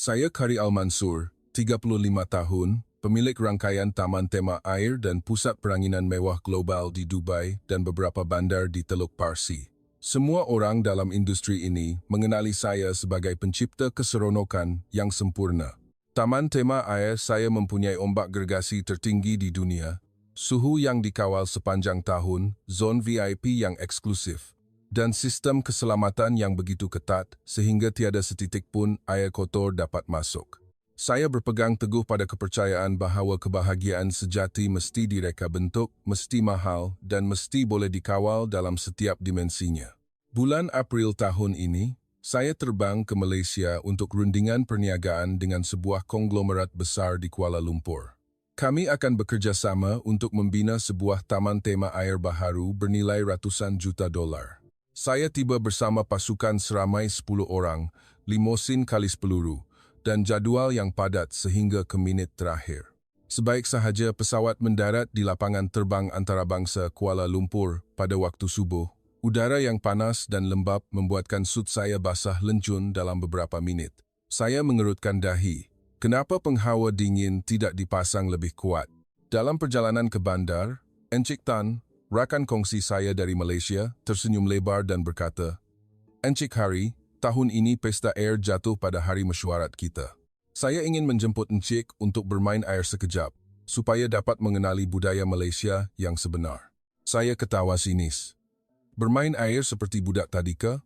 Saya Kari Al-Mansur, 35 tahun, pemilik rangkaian taman tema air dan pusat peranginan mewah global di Dubai dan beberapa bandar di Teluk Parsi. Semua orang dalam industri ini mengenali saya sebagai pencipta keseronokan yang sempurna. Taman tema air saya mempunyai ombak gergasi tertinggi di dunia, suhu yang dikawal sepanjang tahun, zon VIP yang eksklusif, dan sistem keselamatan yang begitu ketat sehingga tiada setitik pun air kotor dapat masuk. Saya berpegang teguh pada kepercayaan bahawa kebahagiaan sejati mesti direka bentuk, mesti mahal dan mesti boleh dikawal dalam setiap dimensinya. Bulan April tahun ini, saya terbang ke Malaysia untuk rundingan perniagaan dengan sebuah konglomerat besar di Kuala Lumpur. Kami akan bekerjasama untuk membina sebuah taman tema air baharu bernilai ratusan juta dolar. Saya tiba bersama pasukan seramai 10 orang, limosin kalis peluru, dan jadual yang padat sehingga ke minit terakhir. Sebaik sahaja pesawat mendarat di lapangan terbang antarabangsa Kuala Lumpur pada waktu subuh, udara yang panas dan lembap membuatkan sut saya basah lencun dalam beberapa minit. Saya mengerutkan dahi. Kenapa penghawa dingin tidak dipasang lebih kuat? Dalam perjalanan ke bandar, Encik Tan, rakan kongsi saya dari Malaysia, tersenyum lebar dan berkata, "Encik Hari, tahun ini pesta air jatuh pada hari mesyuarat kita. Saya ingin menjemput Encik untuk bermain air sekejap, supaya dapat mengenali budaya Malaysia yang sebenar." Saya ketawa sinis. "Bermain air seperti budak tadi ke?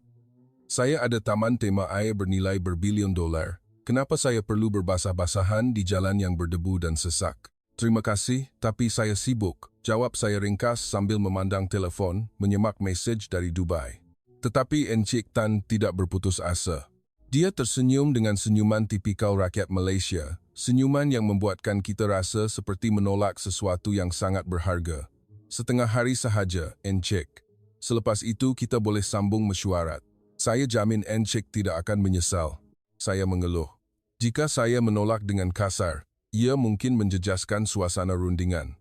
Saya ada taman tema air bernilai berbilion dolar. Kenapa saya perlu berbasah-basahan di jalan yang berdebu dan sesak?" "Terima kasih, tapi saya sibuk," jawab saya ringkas sambil memandang telefon, menyemak mesej dari Dubai. Tetapi Encik Tan tidak berputus asa. Dia tersenyum dengan senyuman tipikal rakyat Malaysia, senyuman yang membuatkan kita rasa seperti menolak sesuatu yang sangat berharga. "Setengah hari sahaja, Encik. Selepas itu kita boleh sambung mesyuarat. Saya jamin Encik tidak akan menyesal." Saya mengeluh. Jika saya menolak dengan kasar, ia mungkin menjejaskan suasana rundingan.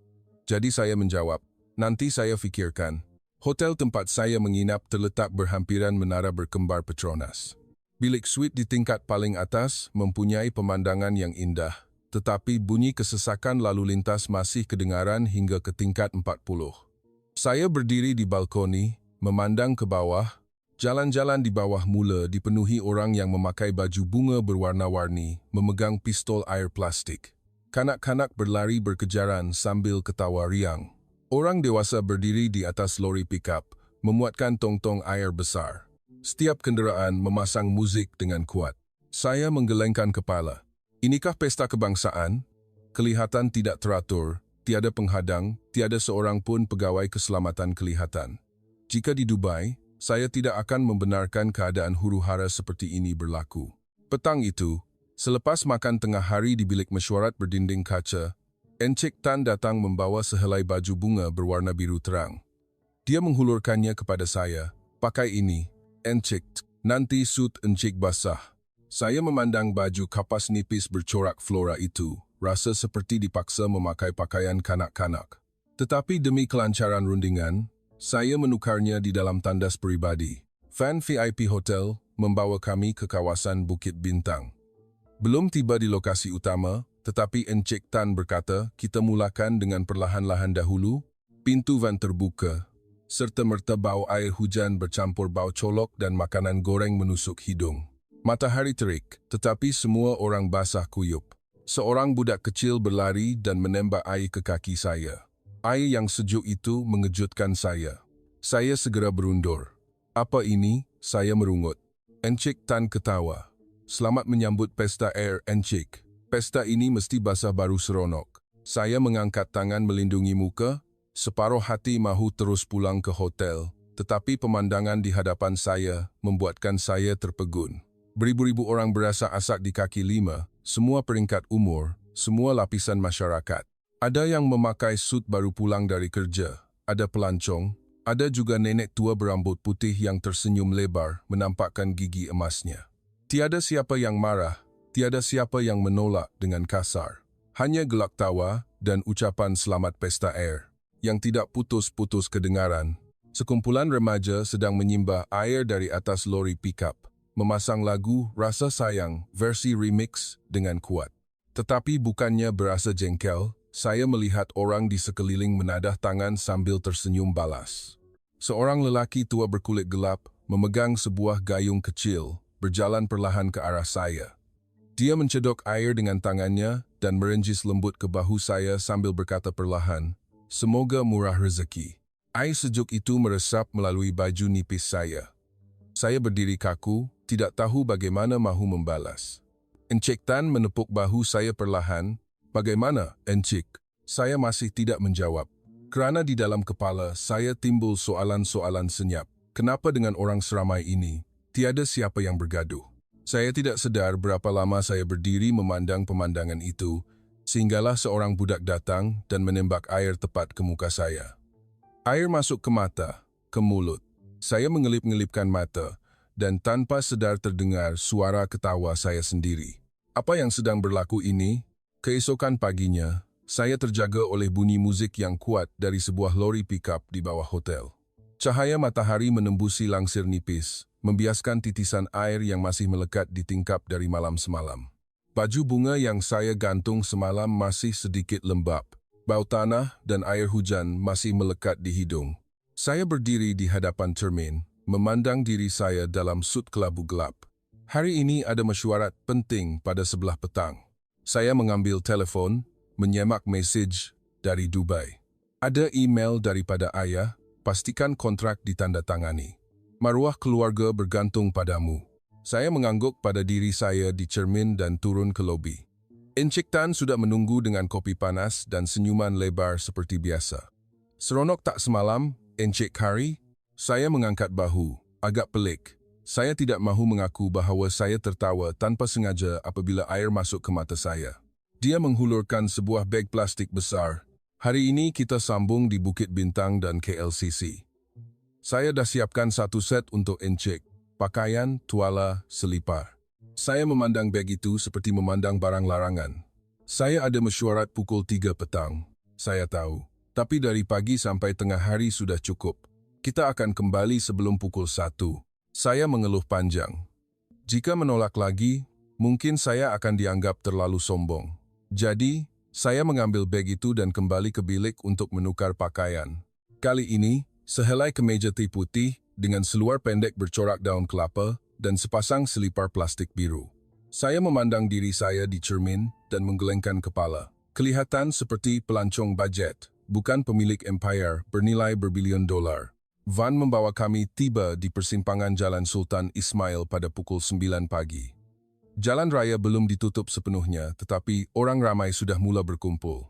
Jadi saya menjawab, "Nanti saya fikirkan." Hotel tempat saya menginap terletak berhampiran menara berkembar Petronas. Bilik suite di tingkat paling atas mempunyai pemandangan yang indah, tetapi bunyi kesesakan lalu lintas masih kedengaran hingga ke tingkat 40. Saya berdiri di balkoni, memandang ke bawah. Jalan-jalan di bawah mula dipenuhi orang yang memakai baju bunga berwarna-warni, memegang pistol air plastik. Kanak-kanak berlari berkejaran sambil ketawa riang. Orang dewasa berdiri di atas lori pickup, memuatkan tong-tong air besar. Setiap kenderaan memasang muzik dengan kuat. Saya menggelengkan kepala. Inikah pesta kebangsaan? Kelihatan tidak teratur, tiada penghadang, tiada seorang pun pegawai keselamatan kelihatan. Jika di Dubai, saya tidak akan membenarkan keadaan huru-hara seperti ini berlaku. Petang itu, selepas makan tengah hari di bilik mesyuarat berdinding kaca, Encik Tan datang membawa sehelai baju bunga berwarna biru terang. Dia menghulurkannya kepada saya. "Pakai ini, Encik, nanti sut Encik basah." Saya memandang baju kapas nipis bercorak flora itu, rasa seperti dipaksa memakai pakaian kanak-kanak. Tetapi demi kelancaran rundingan, saya menukarnya di dalam tandas peribadi. Van VIP Hotel membawa kami ke kawasan Bukit Bintang. Belum tiba di lokasi utama, tetapi Encik Tan berkata kita mulakan dengan perlahan-lahan dahulu. Pintu van terbuka, serta-merta bau air hujan bercampur bau colok dan makanan goreng menusuk hidung. Matahari terik, tetapi semua orang basah kuyup. Seorang budak kecil berlari dan menembak air ke kaki saya. Air yang sejuk itu mengejutkan saya. Saya segera berundur. "Apa ini?" saya merungut. Encik Tan ketawa. "Selamat menyambut pesta air, Encik. Pesta ini mesti basah baru seronok." Saya mengangkat tangan melindungi muka, separuh hati mahu terus pulang ke hotel, tetapi pemandangan di hadapan saya membuatkan saya terpegun. Beribu-ribu orang berasa asak di kaki lima, semua peringkat umur, semua lapisan masyarakat. Ada yang memakai sut baru pulang dari kerja, ada pelancong, ada juga nenek tua berambut putih yang tersenyum lebar menampakkan gigi emasnya. Tiada siapa yang marah, tiada siapa yang menolak dengan kasar. Hanya gelak tawa dan ucapan selamat pesta air yang tidak putus-putus kedengaran. Sekumpulan remaja sedang menyimbah air dari atas lori pickup. memasang lagu Rasa Sayang versi remix dengan kuat. Tetapi bukannya berasa jengkel, saya melihat orang di sekeliling menadah tangan sambil tersenyum balas. Seorang lelaki tua berkulit gelap memegang sebuah gayung kecil, berjalan perlahan ke arah saya. Dia mencedok air dengan tangannya dan merenjis lembut ke bahu saya sambil berkata perlahan, "Semoga murah rezeki." Air sejuk itu meresap melalui baju nipis saya. Saya berdiri kaku, tidak tahu bagaimana mahu membalas. Encik Tan menepuk bahu saya perlahan. "Bagaimana, Encik?" Saya masih tidak menjawab. Kerana di dalam kepala saya timbul soalan-soalan senyap. Kenapa dengan orang seramai ini, tiada siapa yang bergaduh? Saya tidak sedar berapa lama saya berdiri memandang pemandangan itu, sehinggalah seorang budak datang dan menembak air tepat ke muka saya. Air masuk ke mata, ke mulut. Saya mengelip-ngelipkan mata, dan tanpa sedar terdengar suara ketawa saya sendiri. Apa yang sedang berlaku ini? Keesokan paginya, saya terjaga oleh bunyi muzik yang kuat dari sebuah lori pickup di bawah hotel. Cahaya matahari menembusi langsir nipis, membiaskan titisan air yang masih melekat di tingkap dari malam semalam. Baju bunga yang saya gantung semalam masih sedikit lembab. Bau tanah dan air hujan masih melekat di hidung. Saya berdiri di hadapan cermin, memandang diri saya dalam sut kelabu gelap. Hari ini ada mesyuarat penting pada sebelah petang. Saya mengambil telefon, menyemak mesej dari Dubai. Ada email daripada ayah, pastikan kontrak ditandatangani. Maruah keluarga bergantung padamu. Saya mengangguk pada diri saya di cermin dan turun ke lobi. Encik Tan sudah menunggu dengan kopi panas dan senyuman lebar seperti biasa. Seronok tak semalam, Encik Hari? Saya mengangkat bahu, agak pelik. Saya tidak mahu mengaku bahawa saya tertawa tanpa sengaja apabila air masuk ke mata saya. Dia menghulurkan sebuah beg plastik besar. "Hari ini kita sambung di Bukit Bintang dan KLCC. Saya dah siapkan satu set untuk Encik. Pakaian, tuala, selipar." Saya memandang beg itu seperti memandang barang larangan. Saya ada mesyuarat pukul 3 petang. Saya tahu. Tapi dari pagi sampai tengah hari sudah cukup. Kita akan kembali sebelum pukul 1. Saya mengeluh panjang. Jika menolak lagi, mungkin saya akan dianggap terlalu sombong. Jadi, saya mengambil beg itu dan kembali ke bilik untuk menukar pakaian. Kali ini, sehelai kemeja teh putih dengan seluar pendek bercorak daun kelapa dan sepasang selipar plastik biru. Saya memandang diri saya di cermin dan menggelengkan kepala. Kelihatan seperti pelancong bajet, bukan pemilik empire bernilai berbilion dolar. Van membawa kami tiba di persimpangan Jalan Sultan Ismail pada pukul 9 pagi. Jalan raya belum ditutup sepenuhnya, tetapi orang ramai sudah mula berkumpul.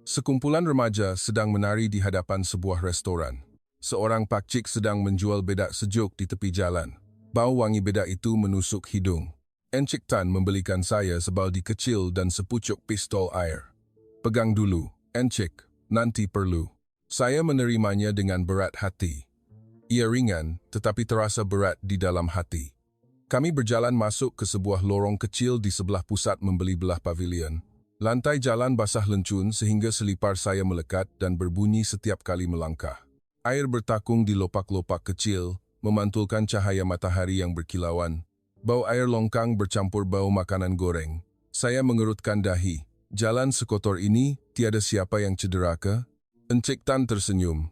Sekumpulan remaja sedang menari di hadapan sebuah restoran. Seorang pakcik sedang menjual bedak sejuk di tepi jalan. Bau wangi bedak itu menusuk hidung. Encik Tan membelikan saya sebaldi kecil dan sepucuk pistol air. "Pegang dulu, Encik, nanti perlu." Saya menerimanya dengan berat hati. Ia ringan, tetapi terasa berat di dalam hati. Kami berjalan masuk ke sebuah lorong kecil di sebelah pusat membeli belah pavilion. Lantai jalan basah lencun sehingga selipar saya melekat dan berbunyi setiap kali melangkah. Air bertakung di lopak-lopak kecil, memantulkan cahaya matahari yang berkilauan. Bau air longkang bercampur bau makanan goreng. Saya mengerutkan dahi. Jalan sekotor ini, tiada siapa yang cedera ke? Encik Tan tersenyum.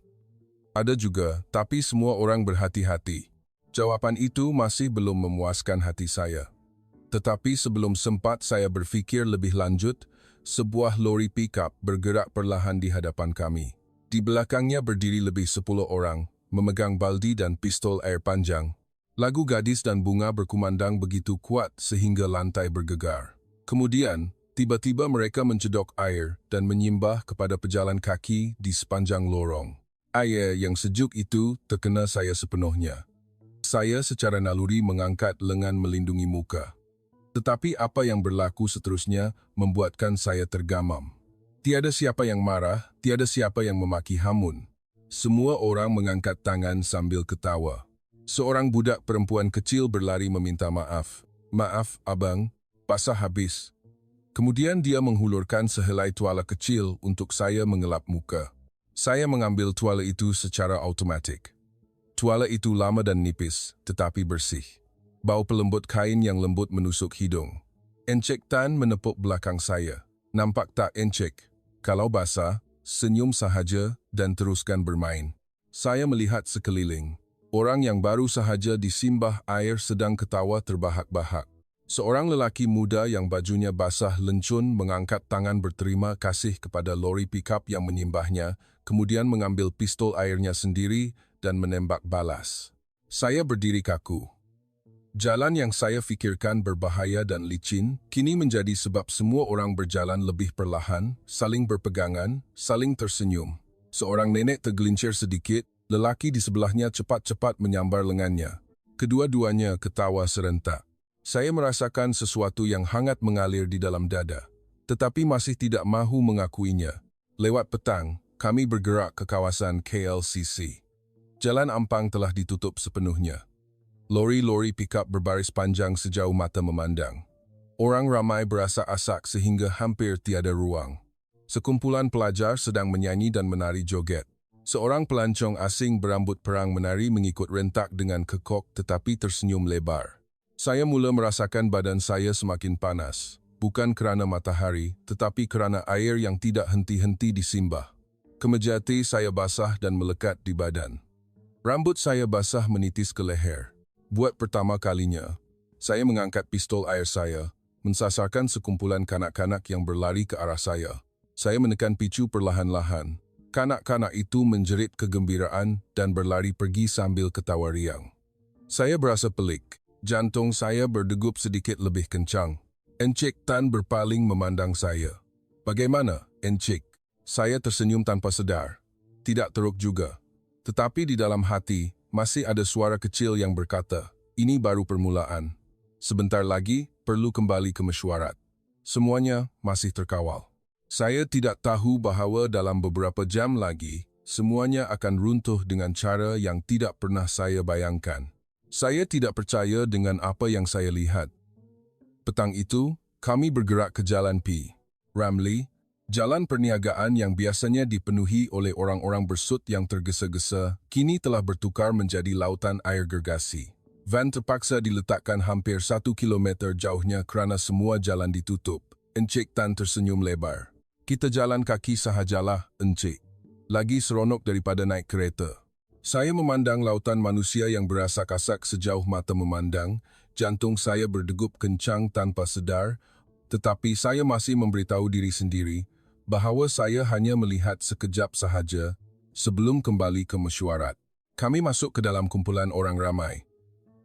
"Ada juga, tapi semua orang berhati-hati." Jawapan itu masih belum memuaskan hati saya. Tetapi sebelum sempat saya berfikir lebih lanjut, sebuah lori pickup bergerak perlahan di hadapan kami. Di belakangnya berdiri lebih 10 orang, memegang baldi dan pistol air panjang. Lagu Gadis dan Bunga berkumandang begitu kuat sehingga lantai bergegar. Kemudian, tiba-tiba mereka mencedok air dan menyimbah kepada pejalan kaki di sepanjang lorong. Air yang sejuk itu terkena saya sepenuhnya. Saya secara naluri mengangkat lengan melindungi muka. Tetapi apa yang berlaku seterusnya membuatkan saya tergamam. Tiada siapa yang marah, tiada siapa yang memaki hamun. Semua orang mengangkat tangan sambil ketawa. Seorang budak perempuan kecil berlari meminta maaf. "Maaf, abang, basah habis." Kemudian dia menghulurkan sehelai tuala kecil untuk saya mengelap muka. Saya mengambil tuala itu secara automatik. Tuala itu lama dan nipis, tetapi bersih. Bau pelembut kain yang lembut menusuk hidung. Encik Tan menepuk belakang saya. Nampak tak, Encik? Kalau basah, senyum sahaja dan teruskan bermain. Saya melihat sekeliling. Orang yang baru sahaja disimbah air sedang ketawa terbahak-bahak. Seorang lelaki muda yang bajunya basah lencun mengangkat tangan berterima kasih kepada lori pikap yang menyimbahnya, kemudian mengambil pistol airnya sendiri dan menembak balas. Saya berdiri kaku. Jalan yang saya fikirkan berbahaya dan licin, kini menjadi sebab semua orang berjalan lebih perlahan, saling berpegangan, saling tersenyum. Seorang nenek tergelincir sedikit, lelaki di sebelahnya cepat-cepat menyambar lengannya. Kedua-duanya ketawa serentak. Saya merasakan sesuatu yang hangat mengalir di dalam dada, tetapi masih tidak mahu mengakuinya. Lewat petang, kami bergerak ke kawasan KLCC. Jalan Ampang telah ditutup sepenuhnya. Lori-lori pikap berbaris panjang sejauh mata memandang. Orang ramai berasa asak sehingga hampir tiada ruang. Sekumpulan pelajar sedang menyanyi dan menari joget. Seorang pelancong asing berambut perang menari mengikut rentak dengan kekok tetapi tersenyum lebar. Saya mula merasakan badan saya semakin panas, bukan kerana matahari, tetapi kerana air yang tidak henti-henti disimbah. Kemejati saya basah dan melekat di badan. Rambut saya basah menitis ke leher. Buat pertama kalinya, saya mengangkat pistol air saya, mensasarkan sekumpulan kanak-kanak yang berlari ke arah saya. Saya menekan picu perlahan-lahan. Kanak-kanak itu menjerit kegembiraan dan berlari pergi sambil ketawa riang. Saya berasa pelik. Jantung saya berdegup sedikit lebih kencang. Encik Tan berpaling memandang saya. Bagaimana, Encik? Saya tersenyum tanpa sedar. Tidak teruk juga. Tetapi di dalam hati, masih ada suara kecil yang berkata, ini baru permulaan. Sebentar lagi, perlu kembali ke mesyuarat. Semuanya masih terkawal. Saya tidak tahu bahawa dalam beberapa jam lagi, semuanya akan runtuh dengan cara yang tidak pernah saya bayangkan. Saya tidak percaya dengan apa yang saya lihat. Petang itu, kami bergerak ke Jalan P. Ramlee, jalan perniagaan yang biasanya dipenuhi oleh orang-orang bersut yang tergesa-gesa, kini telah bertukar menjadi lautan air gergasi. Van terpaksa diletakkan hampir 1 kilometer jauhnya kerana semua jalan ditutup. Encik Tan tersenyum lebar. Kita jalan kaki sahajalah, Encik. Lagi seronok daripada naik kereta. Saya memandang lautan manusia yang berasak-asak sejauh mata memandang, jantung saya berdegup kencang tanpa sedar, tetapi saya masih memberitahu diri sendiri bahawa saya hanya melihat sekejap sahaja sebelum kembali ke mesyuarat. Kami masuk ke dalam kumpulan orang ramai.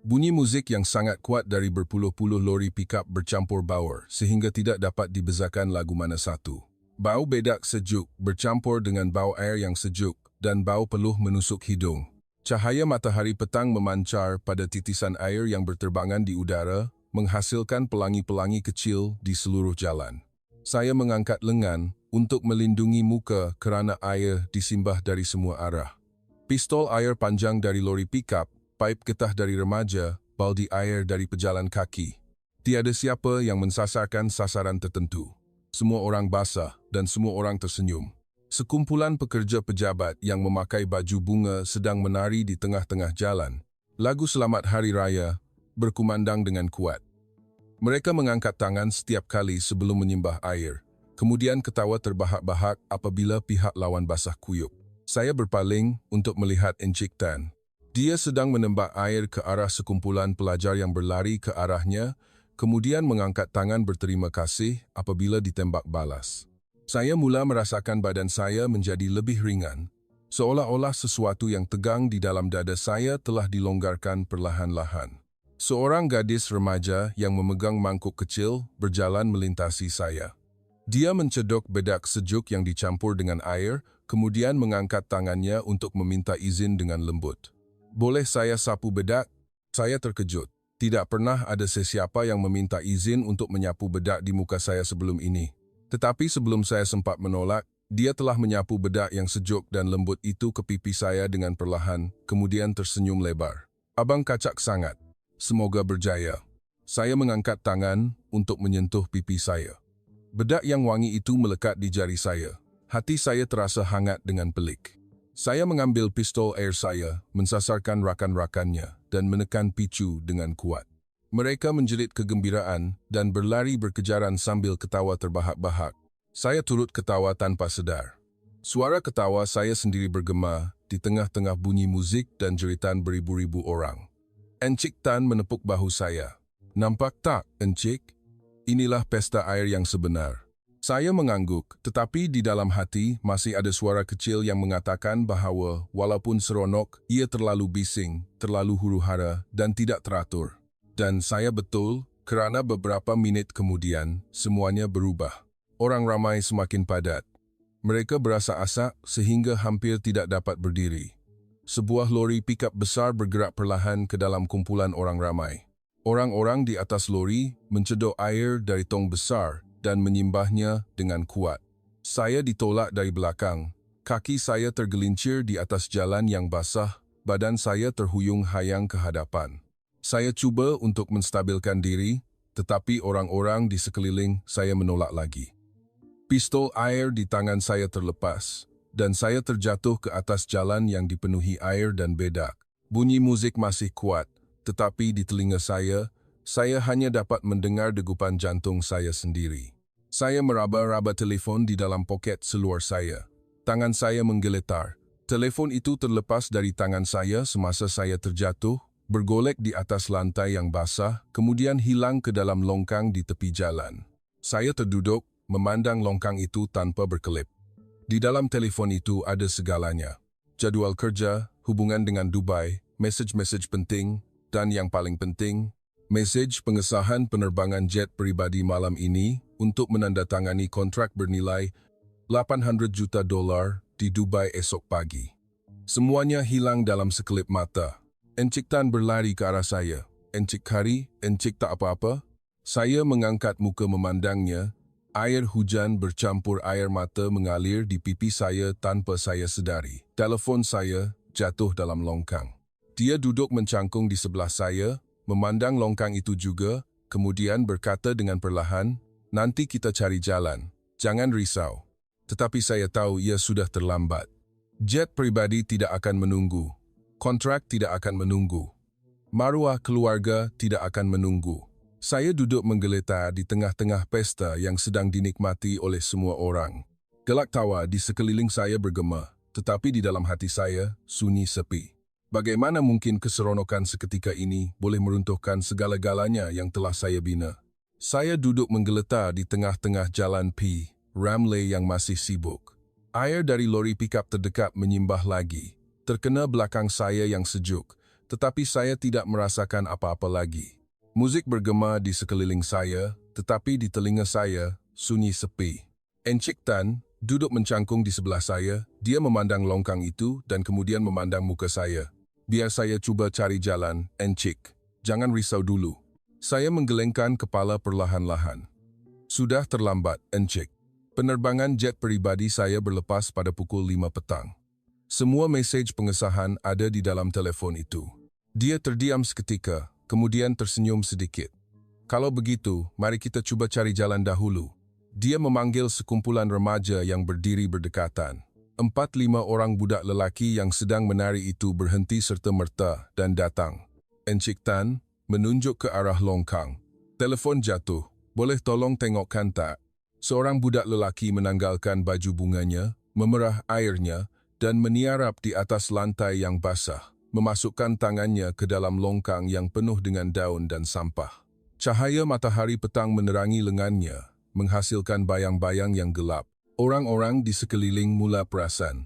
Bunyi muzik yang sangat kuat dari berpuluh-puluh lori pikap bercampur baur sehingga tidak dapat dibezakan lagu mana satu. Bau bedak sejuk bercampur dengan bau air yang sejuk dan bau peluh menusuk hidung. Cahaya matahari petang memancar pada titisan air yang berterbangan di udara, menghasilkan pelangi-pelangi kecil di seluruh jalan. Saya mengangkat lengan untuk melindungi muka kerana air disimbah dari semua arah. Pistol air panjang dari lori pikap, paip getah dari remaja, baldi air dari pejalan kaki. Tiada siapa yang mensasarkan sasaran tertentu. Semua orang basah dan semua orang tersenyum. Sekumpulan pekerja pejabat yang memakai baju bunga sedang menari di tengah-tengah jalan. Lagu Selamat Hari Raya berkumandang dengan kuat. Mereka mengangkat tangan setiap kali sebelum menyimbah air. Kemudian ketawa terbahak-bahak apabila pihak lawan basah kuyup. Saya berpaling untuk melihat Encik Tan. Dia sedang menembak air ke arah sekumpulan pelajar yang berlari ke arahnya, kemudian mengangkat tangan berterima kasih apabila ditembak balas. Saya mula merasakan badan saya menjadi lebih ringan, seolah-olah sesuatu yang tegang di dalam dada saya telah dilonggarkan perlahan-lahan. Seorang gadis remaja yang memegang mangkuk kecil berjalan melintasi saya. Dia mencedok bedak sejuk yang dicampur dengan air, kemudian mengangkat tangannya untuk meminta izin dengan lembut. Boleh saya sapu bedak? Saya terkejut. Tidak pernah ada sesiapa yang meminta izin untuk menyapu bedak di muka saya sebelum ini. Tetapi sebelum saya sempat menolak, dia telah menyapu bedak yang sejuk dan lembut itu ke pipi saya dengan perlahan, kemudian tersenyum lebar. Abang kacak sangat. Semoga berjaya. Saya mengangkat tangan untuk menyentuh pipi saya. Bedak yang wangi itu melekat di jari saya. Hati saya terasa hangat dengan pelik. Saya mengambil pistol air saya, mensasarkan rakan-rakannya, dan menekan picu dengan kuat. Mereka menjerit kegembiraan dan berlari berkejaran sambil ketawa terbahak-bahak. Saya turut ketawa tanpa sedar. Suara ketawa saya sendiri bergema di tengah-tengah bunyi musik dan jeritan beribu-ribu orang. Encik Tan menepuk bahu saya. "Nampak tak, Encik? Inilah pesta air yang sebenar." Saya mengangguk, tetapi di dalam hati masih ada suara kecil yang mengatakan bahawa walaupun seronok, ia terlalu bising, terlalu huru-hara dan tidak teratur. Dan saya betul, kerana beberapa minit kemudian, semuanya berubah. Orang ramai semakin padat. Mereka berasa asak sehingga hampir tidak dapat berdiri. Sebuah lori pikap besar bergerak perlahan ke dalam kumpulan orang ramai. Orang-orang di atas lori mencedok air dari tong besar dan menyimbahnya dengan kuat. Saya ditolak dari belakang. Kaki saya tergelincir di atas jalan yang basah, badan saya terhuyung-hayang ke hadapan. Saya cuba untuk menstabilkan diri, tetapi orang-orang di sekeliling saya menolak lagi. Pistol air di tangan saya terlepas, dan saya terjatuh ke atas jalan yang dipenuhi air dan bedak. Bunyi musik masih kuat, tetapi di telinga saya hanya dapat mendengar degupan jantung saya sendiri. Saya meraba-raba telefon di dalam poket seluar saya. Tangan saya menggeletar. Telefon itu terlepas dari tangan saya semasa saya terjatuh, bergolek di atas lantai yang basah, kemudian hilang ke dalam longkang di tepi jalan. Saya terduduk, memandang longkang itu tanpa berkelip. Di dalam telefon itu ada segalanya. Jadual kerja, hubungan dengan Dubai, mesej-mesej penting, dan yang paling penting, mesej pengesahan penerbangan jet pribadi malam ini untuk menandatangani kontrak bernilai $800 juta di Dubai esok pagi. Semuanya hilang dalam sekelip mata. Encik Tan berlari ke arah saya. "Encik Hari, Encik tak apa-apa?" Saya mengangkat muka memandangnya. Air hujan bercampur air mata mengalir di pipi saya tanpa saya sedari. Telefon saya jatuh dalam longkang. Dia duduk mencangkung di sebelah saya, memandang longkang itu juga, kemudian berkata dengan perlahan, "Nanti kita cari jalan. Jangan risau." Tetapi saya tahu ia sudah terlambat. Jet pribadi tidak akan menunggu. Kontrak tidak akan menunggu. Maruah keluarga tidak akan menunggu. Saya duduk menggeletar di tengah-tengah pesta yang sedang dinikmati oleh semua orang. Gelak tawa di sekeliling saya bergema, tetapi di dalam hati saya sunyi sepi. Bagaimana mungkin keseronokan seketika ini boleh meruntuhkan segala-galanya yang telah saya bina? Saya duduk menggeletar di tengah-tengah jalan P. Ramlee yang masih sibuk. Air dari lori pikap terdekat menyimbah lagi, terkena belakang saya yang sejuk, tetapi saya tidak merasakan apa-apa lagi. Musik bergema di sekeliling saya, tetapi di telinga saya sunyi sepi. Encik Tan duduk mencangkung di sebelah saya, dia memandang longkang itu dan kemudian memandang muka saya. "Biar saya cuba cari jalan, Encik. Jangan risau dulu." Saya menggelengkan kepala perlahan-lahan. "Sudah terlambat, Encik. Penerbangan jet pribadi saya berlepas pada pukul 5 petang. Semua mesej pengesahan ada di dalam telefon itu." Dia terdiam seketika, kemudian tersenyum sedikit. "Kalau begitu, mari kita cuba cari jalan dahulu." Dia memanggil sekumpulan remaja yang berdiri berdekatan. 4-5 orang budak lelaki yang sedang menari itu berhenti serta-merta dan datang. Encik Tan menunjuk ke arah longkang. "Telefon jatuh. Boleh tolong tengokkan tak?" Seorang budak lelaki menanggalkan baju bunganya, memerah airnya, dan meniarap di atas lantai yang basah, memasukkan tangannya ke dalam longkang yang penuh dengan daun dan sampah. Cahaya matahari petang menerangi lengannya, menghasilkan bayang-bayang yang gelap. Orang-orang di sekeliling mula perasan.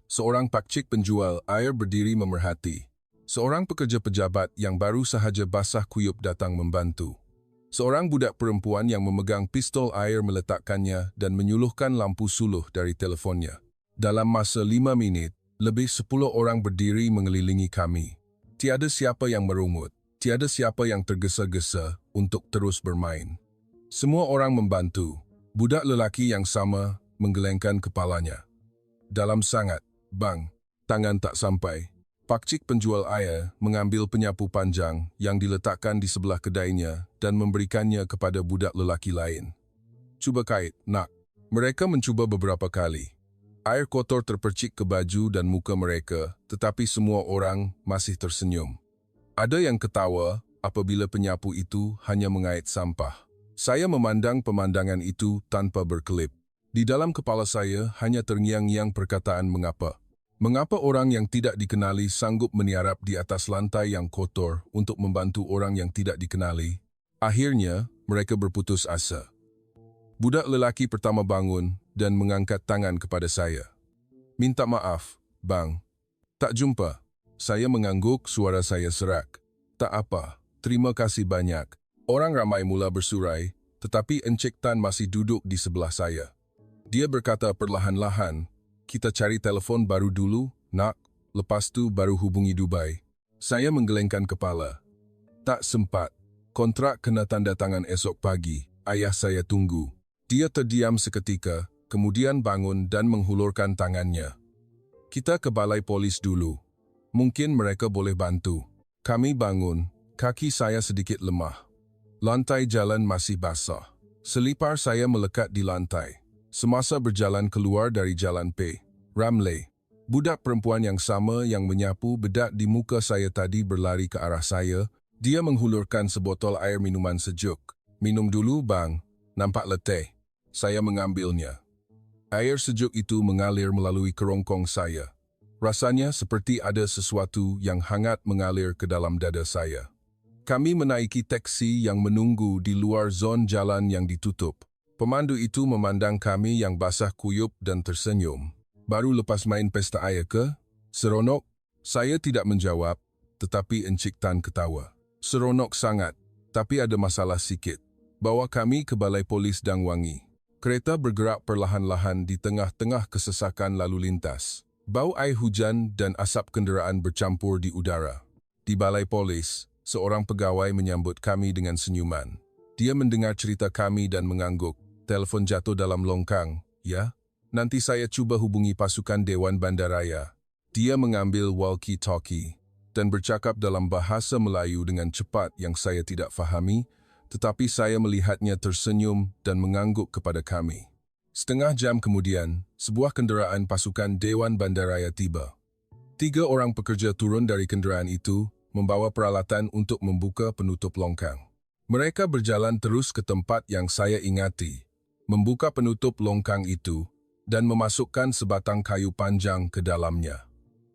Seorang pakcik penjual air berdiri memerhati. Seorang pekerja pejabat yang baru sahaja basah kuyup datang membantu. Seorang budak perempuan yang memegang pistol air meletakkannya dan menyuluhkan lampu suluh dari telefonnya. Dalam masa 5 minit, lebih 10 orang berdiri mengelilingi kami. Tiada siapa yang merungut, tiada siapa yang tergesa-gesa untuk terus bermain. Semua orang membantu. Budak lelaki yang sama menggelengkan kepalanya. "Dalam sangat, bang, tangan tak sampai." Pakcik penjual air mengambil penyapu panjang yang diletakkan di sebelah kedainya dan memberikannya kepada budak lelaki lain. "Cuba kait, nak." Mereka mencuba beberapa kali. Air kotor terpercik ke baju dan muka mereka, tetapi semua orang masih tersenyum. Ada yang ketawa, apabila penyapu itu hanya mengait sampah. Saya memandang pemandangan itu tanpa berkelip. Di dalam kepala saya hanya terngiang-ngiang perkataan mengapa. Mengapa orang yang tidak dikenali sanggup meniarap di atas lantai yang kotor untuk membantu orang yang tidak dikenali? Akhirnya, mereka berputus asa. Budak lelaki pertama bangun dan mengangkat tangan kepada saya. "Minta maaf, Bang. Tak jumpa." Saya mengangguk, suara saya serak. "Tak apa, terima kasih banyak." Orang ramai mula bersurai, tetapi Encik Tan masih duduk di sebelah saya. Dia berkata perlahan-lahan, "Kita cari telefon baru dulu, nak. Lepas tu baru hubungi Dubai." Saya menggelengkan kepala. "Tak sempat. Kontrak kena tanda tangan esok pagi. Ayah saya tunggu." Dia terdiam seketika, kemudian bangun dan menghulurkan tangannya. "Kita ke balai polis dulu. Mungkin mereka boleh bantu." Kami bangun, kaki saya sedikit lemah. Lantai jalan masih basah. Selipar saya melekat di lantai. Semasa berjalan keluar dari Jalan P. Ramlee, budak perempuan yang sama yang menyapu bedak di muka saya tadi berlari ke arah saya. Dia menghulurkan sebotol air minuman sejuk. "Minum dulu, Bang. Nampak letih." Saya mengambilnya. Air sejuk itu mengalir melalui kerongkong saya. Rasanya seperti ada sesuatu yang hangat mengalir ke dalam dada saya. Kami menaiki teksi yang menunggu di luar zon jalan yang ditutup. Pemandu itu memandang kami yang basah kuyup dan tersenyum. "Baru lepas main pesta air ke? Seronok?" Saya tidak menjawab, tetapi Encik Tan ketawa. "Seronok sangat, tapi ada masalah sikit. Bawa kami ke balai polis Dang Wangi." Kereta bergerak perlahan-lahan di tengah-tengah kesesakan lalu lintas. Bau air hujan dan asap kenderaan bercampur di udara. Di balai polis, seorang pegawai menyambut kami dengan senyuman. Dia mendengar cerita kami dan mengangguk. "Telefon jatuh dalam longkang, ya? Nanti saya cuba hubungi pasukan Dewan Bandaraya." Dia mengambil walkie-talkie dan bercakap dalam bahasa Melayu dengan cepat yang saya tidak fahami, tetapi saya melihatnya tersenyum dan mengangguk kepada kami. Setengah jam kemudian, sebuah kenderaan pasukan Dewan Bandaraya tiba. 3 orang pekerja turun dari kenderaan itu, membawa peralatan untuk membuka penutup longkang. Mereka berjalan terus ke tempat yang saya ingati, membuka penutup longkang itu, dan memasukkan sebatang kayu panjang ke dalamnya.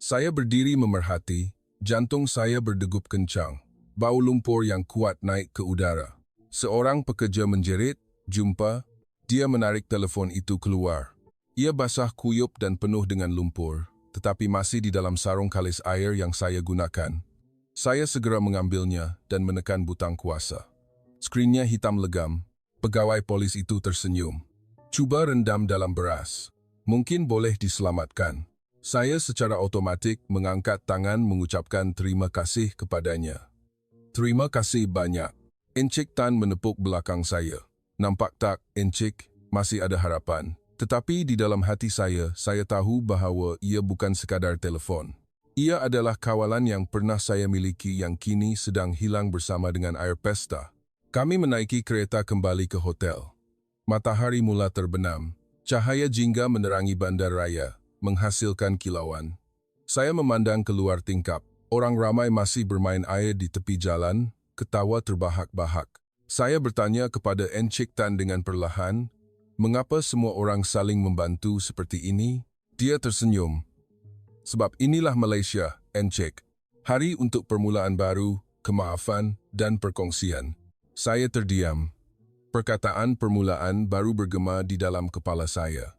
Saya berdiri memerhati, jantung saya berdegup kencang. Bau lumpur yang kuat naik ke udara. Seorang pekerja menjerit, "Jumpa." Dia menarik telefon itu keluar. Ia basah kuyup dan penuh dengan lumpur, tetapi masih di dalam sarung kalis air yang saya gunakan. Saya segera mengambilnya dan menekan butang kuasa. Skrinnya hitam legam. Pegawai polis itu tersenyum. "Cuba rendam dalam beras. Mungkin boleh diselamatkan." Saya secara otomatik mengangkat tangan mengucapkan terima kasih kepadanya. "Terima kasih banyak." Encik Tan menepuk belakang saya. "Nampak tak, Encik, masih ada harapan." Tetapi di dalam hati saya tahu bahawa ia bukan sekadar telefon. Ia adalah kawalan yang pernah saya miliki yang kini sedang hilang bersama dengan air pesta. Kami menaiki kereta kembali ke hotel. Matahari mula terbenam. Cahaya jingga menerangi bandar raya, menghasilkan kilauan. Saya memandang keluar tingkap. Orang ramai masih bermain air di tepi jalan, ketawa terbahak-bahak. Saya bertanya kepada Encik Tan dengan perlahan, "Mengapa semua orang saling membantu seperti ini?" Dia tersenyum. "Sebab inilah Malaysia, Encik. Hari untuk permulaan baru, kemaafan dan perkongsian." Saya terdiam. Perkataan permulaan baru bergema di dalam kepala saya.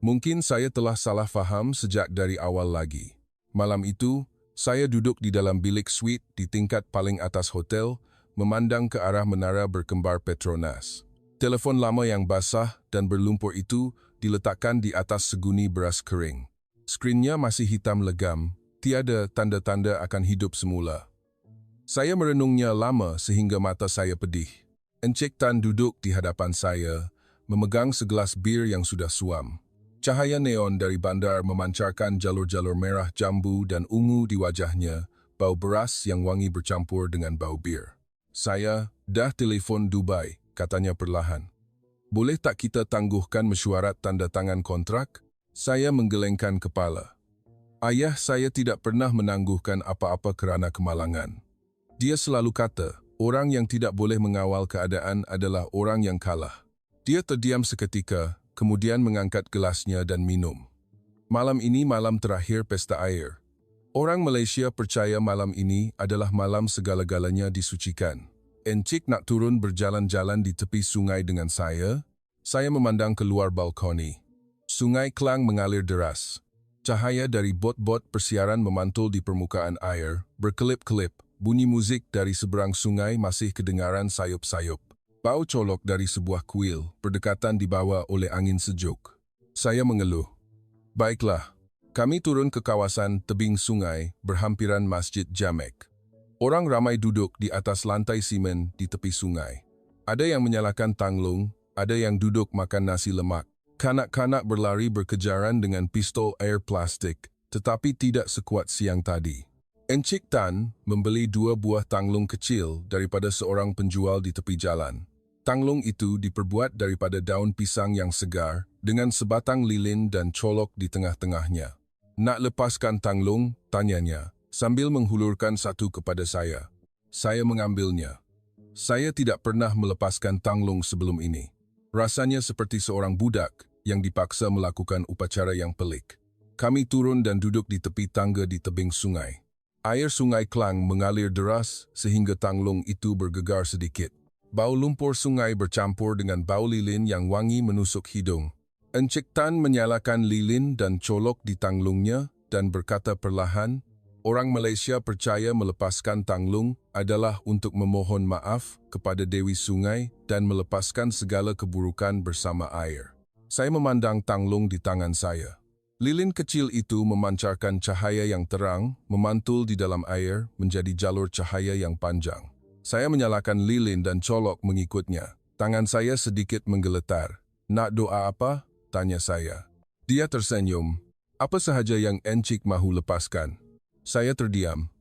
Mungkin saya telah salah faham sejak dari awal lagi. Malam itu, saya duduk di dalam bilik suite di tingkat paling atas hotel, memandang ke arah menara berkembar Petronas. Telefon lama yang basah dan berlumpur itu diletakkan di atas seguni beras kering. Skrinnya masih hitam legam, tiada tanda-tanda akan hidup semula. Saya merenungnya lama sehingga mata saya pedih. Encik Tan duduk di hadapan saya, memegang segelas bir yang sudah suam. Cahaya neon dari bandar memancarkan jalur-jalur merah jambu dan ungu di wajahnya, bau beras yang wangi bercampur dengan bau bir. "Saya dah telefon Dubai," katanya perlahan. "Boleh tak kita tangguhkan mesyuarat tanda tangan kontrak?" Saya menggelengkan kepala. Ayah saya tidak pernah menangguhkan apa-apa kerana kemalangan. Dia selalu kata, Orang yang tidak boleh mengawal keadaan adalah orang yang kalah. Dia terdiam seketika, kemudian mengangkat gelasnya dan minum. Malam ini malam terakhir pesta air. Orang Malaysia percaya malam ini adalah malam segala-galanya disucikan. Encik nak turun berjalan-jalan di tepi sungai dengan saya? Saya memandang keluar balkoni. Sungai Klang mengalir deras. Cahaya dari bot-bot persiaran memantul di permukaan air, berkelip-kelip. Bunyi musik dari seberang sungai masih kedengaran sayup-sayup. Bau colok dari sebuah kuil berdekatan dibawa oleh angin sejuk. Saya mengeluh. Baiklah, kami turun ke kawasan tebing sungai berhampiran Masjid Jamek. Orang ramai duduk di atas lantai simen di tepi sungai. Ada yang menyalakan tanglung, ada yang duduk makan nasi lemak. Kanak-kanak berlari berkejaran dengan pistol air plastik, tetapi tidak sekuat siang tadi. Encik Tan membeli 2 buah tanglung kecil daripada seorang penjual di tepi jalan. Tanglung itu diperbuat daripada daun pisang yang segar dengan sebatang lilin dan colok di tengah-tengahnya. Nak lepaskan tanglung? Tanyanya, sambil menghulurkan satu kepada saya. Saya mengambilnya. Saya tidak pernah melepaskan tanglung sebelum ini. Rasanya seperti seorang budak yang dipaksa melakukan upacara yang pelik. Kami turun dan duduk di tepi tangga di tebing sungai. Air sungai Klang mengalir deras sehingga tanglung itu bergegar sedikit. Bau lumpur sungai bercampur dengan bau lilin yang wangi menusuk hidung. Encik Tan menyalakan lilin dan colok di tanglungnya dan berkata perlahan, orang Malaysia percaya melepaskan tanglung adalah untuk memohon maaf kepada Dewi Sungai dan melepaskan segala keburukan bersama air. Saya memandang tanglung di tangan saya. Lilin kecil itu memancarkan cahaya yang terang, memantul di dalam air menjadi jalur cahaya yang panjang. Saya menyalakan lilin dan colok mengikutnya. Tangan saya sedikit menggeletar. Nak doa apa? Tanya saya. Dia tersenyum. Apa sahaja yang encik mahu lepaskan. Saya terdiam.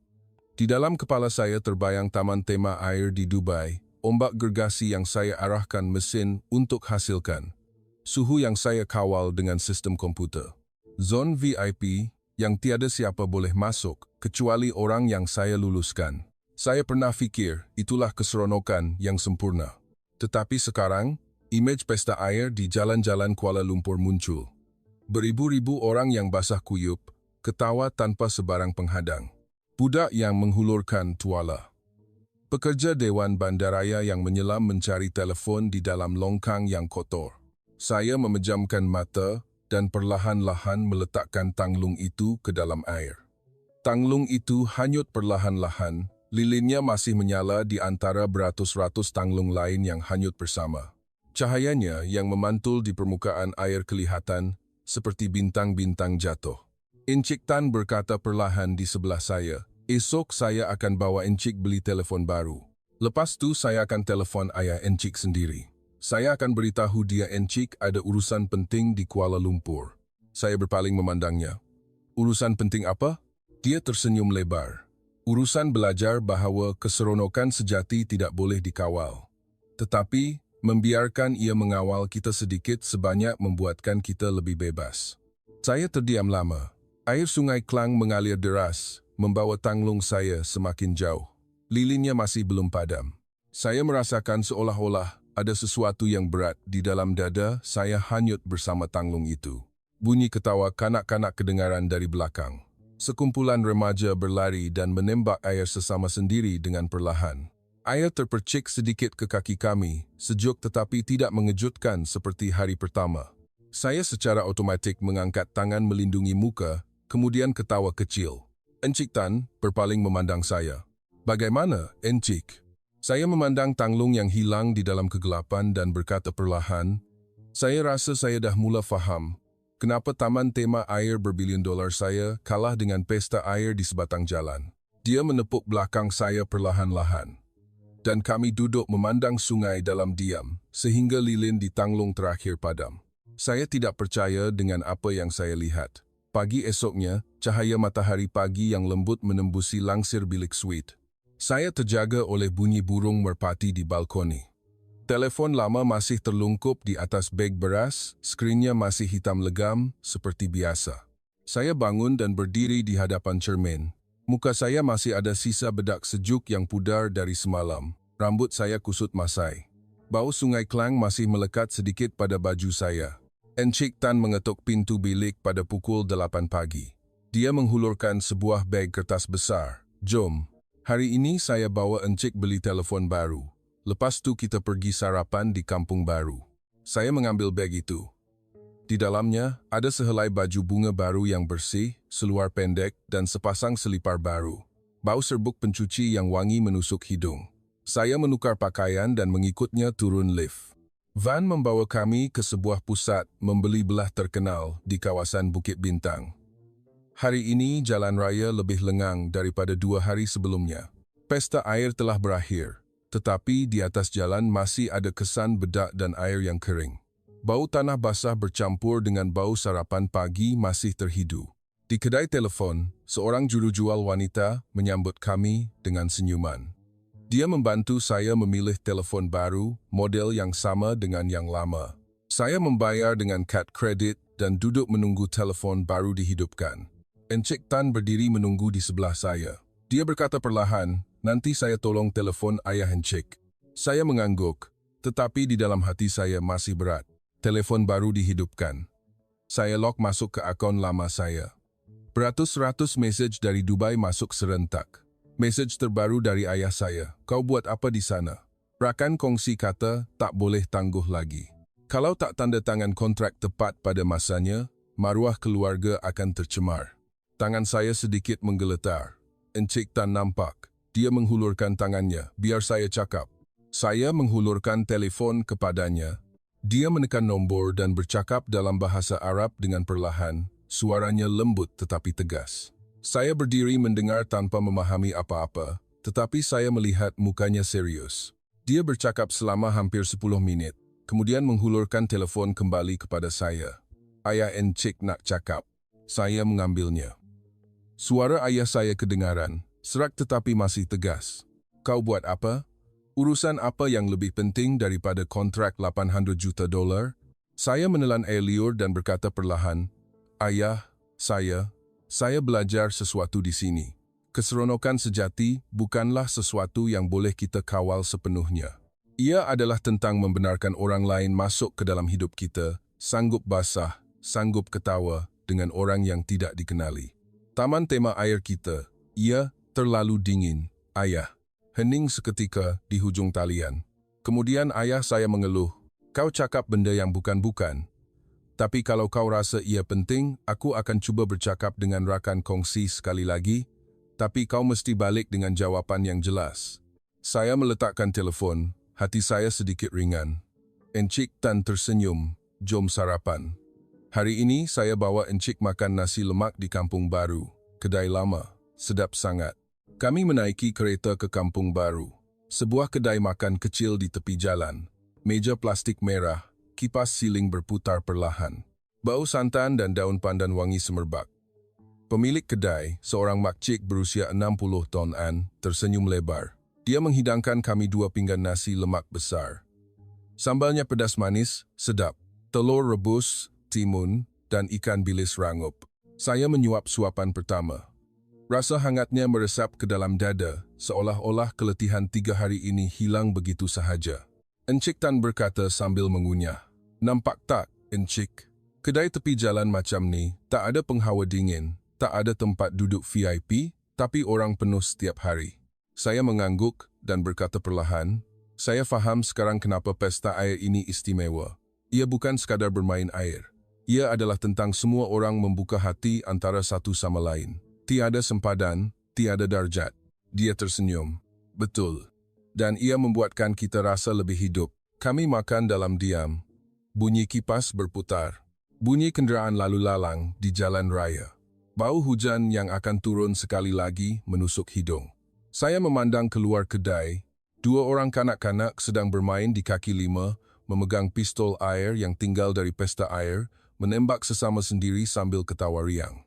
Di dalam kepala saya terbayang taman tema air di Dubai, ombak gergasi yang saya arahkan mesin untuk hasilkan. Suhu yang saya kawal dengan sistem komputer. Zon VIP yang tiada siapa boleh masuk kecuali orang yang saya luluskan. Saya pernah fikir itulah keseronokan yang sempurna. Tetapi sekarang, imej pesta air di jalan-jalan Kuala Lumpur muncul. Beribu-ribu orang yang basah kuyup, ketawa tanpa sebarang penghadang. Budak yang menghulurkan tuala. Pekerja Dewan Bandaraya yang menyelam mencari telefon di dalam longkang yang kotor. Saya memejamkan mata dan perlahan-lahan meletakkan tanglung itu ke dalam air. Tanglung itu hanyut perlahan-lahan, lilinnya masih menyala di antara beratus-ratus tanglung lain yang hanyut bersama. Cahayanya yang memantul di permukaan air kelihatan seperti bintang-bintang jatuh. Encik Tan berkata perlahan di sebelah saya, esok saya akan bawa encik beli telefon baru. Lepas tu saya akan telefon ayah encik sendiri. Saya akan beritahu dia encik ada urusan penting di Kuala Lumpur. Saya berpaling memandangnya. Urusan penting apa? Dia tersenyum lebar. Urusan belajar bahawa keseronokan sejati tidak boleh dikawal. Tetapi, membiarkan ia mengawal kita sedikit sebanyak membuatkan kita lebih bebas. Saya terdiam lama. Air sungai Klang mengalir deras, membawa tanglung saya semakin jauh. Lilinnya masih belum padam. Saya merasakan seolah-olah ada sesuatu yang berat di dalam dada saya hanyut bersama tanglung itu. Bunyi ketawa kanak-kanak kedengaran dari belakang. Sekumpulan remaja berlari dan menembak air sesama sendiri dengan perlahan. Air terpercik sedikit ke kaki kami, sejuk tetapi tidak mengejutkan seperti hari pertama. Saya secara otomatik mengangkat tangan melindungi muka, kemudian ketawa kecil. Encik Tan berpaling memandang saya. Bagaimana, encik? Saya memandang tanglung yang hilang di dalam kegelapan dan berkata perlahan, saya rasa saya dah mula faham kenapa taman tema air berbilion dolar saya kalah dengan pesta air di sebatang jalan. Dia menepuk belakang saya perlahan-lahan. Dan kami duduk memandang sungai dalam diam sehingga lilin di tanglung terakhir padam. Saya tidak percaya dengan apa yang saya lihat. Pagi esoknya, cahaya matahari pagi yang lembut menembusi langsir bilik suite. Saya terjaga oleh bunyi burung merpati di balkoni. Telefon lama masih terlungkup di atas beg beras, skrinnya masih hitam legam seperti biasa. Saya bangun dan berdiri di hadapan cermin. Muka saya masih ada sisa bedak sejuk yang pudar dari semalam. Rambut saya kusut masai. Bau sungai Klang masih melekat sedikit pada baju saya. Encik Tan mengetuk pintu bilik pada pukul 8 pagi. Dia menghulurkan sebuah beg kertas besar. Jom, hari ini saya bawa Encik beli telefon baru. Lepas tu kita pergi sarapan di kampung baru. Saya mengambil beg itu. Di dalamnya ada sehelai baju bunga baru yang bersih, seluar pendek dan sepasang selipar baru. Bau serbuk pencuci yang wangi menusuk hidung. Saya menukar pakaian dan mengikutnya turun lift. Van membawa kami ke sebuah pusat membeli belah terkenal di kawasan Bukit Bintang. Hari ini jalan raya lebih lengang daripada 2 hari sebelumnya. Pesta air telah berakhir, tetapi di atas jalan masih ada kesan bedak dan air yang kering. Bau tanah basah bercampur dengan bau sarapan pagi masih terhidu. Di kedai telefon, seorang jurujual wanita menyambut kami dengan senyuman. Dia membantu saya memilih telefon baru, model yang sama dengan yang lama. Saya membayar dengan kad kredit dan duduk menunggu telefon baru dihidupkan. Encik Tan berdiri menunggu di sebelah saya. Dia berkata perlahan, "Nanti saya tolong telefon ayah Encik." Saya mengangguk, tetapi di dalam hati saya masih berat. Telefon baru dihidupkan. Saya log masuk ke akaun lama saya. Beratus-ratus mesej dari Dubai masuk serentak. Mesej terbaru dari ayah saya, "Kau buat apa di sana?" Rakan kongsi kata, "Tak boleh tangguh lagi. Kalau tak tanda tangan kontrak tepat pada masanya, maruah keluarga akan tercemar." Tangan saya sedikit menggeletar. Encik Tan nampak. Dia menghulurkan tangannya, "Biar saya cakap." Saya menghulurkan telefon kepadanya. Dia menekan nombor dan bercakap dalam bahasa Arab dengan perlahan, suaranya lembut tetapi tegas. Saya berdiri mendengar tanpa memahami apa-apa, tetapi saya melihat mukanya serius. Dia bercakap selama hampir 10 menit, kemudian menghulurkan telefon kembali kepada saya. "Ayah Encik nak cakap." Saya mengambilnya. Suara ayah saya kedengaran, serak tetapi masih tegas. "Kau buat apa? Urusan apa yang lebih penting daripada kontrak $800 juta?" Saya menelan air liur dan berkata perlahan, "Ayah, saya belajar sesuatu di sini. Keseronokan sejati bukanlah sesuatu yang boleh kita kawal sepenuhnya. Ia adalah tentang membenarkan orang lain masuk ke dalam hidup kita, sanggup basah, sanggup ketawa dengan orang yang tidak dikenali. Taman tema air kita, ia terlalu dingin, ayah." Hening seketika di hujung talian. Kemudian ayah saya mengeluh, "Kau cakap benda yang bukan-bukan. Tapi kalau kau rasa ia penting, aku akan cuba bercakap dengan rakan kongsi sekali lagi, tapi kau mesti balik dengan jawapan yang jelas." Saya meletakkan telefon, hati saya sedikit ringan. Encik Tan tersenyum, "Jom sarapan. Hari ini saya bawa Encik makan nasi lemak di Kampung Baru, kedai lama, sedap sangat." Kami menaiki kereta ke Kampung Baru. Sebuah kedai makan kecil di tepi jalan. Meja plastik merah, kipas siling berputar perlahan. Bau santan dan daun pandan wangi semerbak. Pemilik kedai, seorang makcik berusia 60 tahunan, tersenyum lebar. Dia menghidangkan kami 2 pinggan nasi lemak besar. Sambalnya pedas manis, sedap. Telur rebus, timun, dan ikan bilis rangup. Saya menyuap suapan pertama. Rasa hangatnya meresap ke dalam dada, seolah-olah keletihan 3 hari ini hilang begitu sahaja. Encik Tan berkata sambil mengunyah, "Nampak tak, Encik? Kedai tepi jalan macam ni, tak ada penghawa dingin, tak ada tempat duduk VIP, tapi orang penuh setiap hari." Saya mengangguk dan berkata perlahan, "Saya faham sekarang kenapa pesta air ini istimewa. Ia bukan sekadar bermain air. Ia adalah tentang semua orang membuka hati antara satu sama lain. Tiada sempadan, tiada darjat." Dia tersenyum. "Betul. Dan ia membuatkan kita rasa lebih hidup." Kami makan dalam diam. Bunyi kipas berputar. Bunyi kenderaan lalu lalang di jalan raya. Bau hujan yang akan turun sekali lagi menusuk hidung. Saya memandang keluar kedai. 2 orang kanak-kanak sedang bermain di kaki 5, memegang pistol air yang tinggal dari pesta air, menembak sesama sendiri sambil ketawa riang.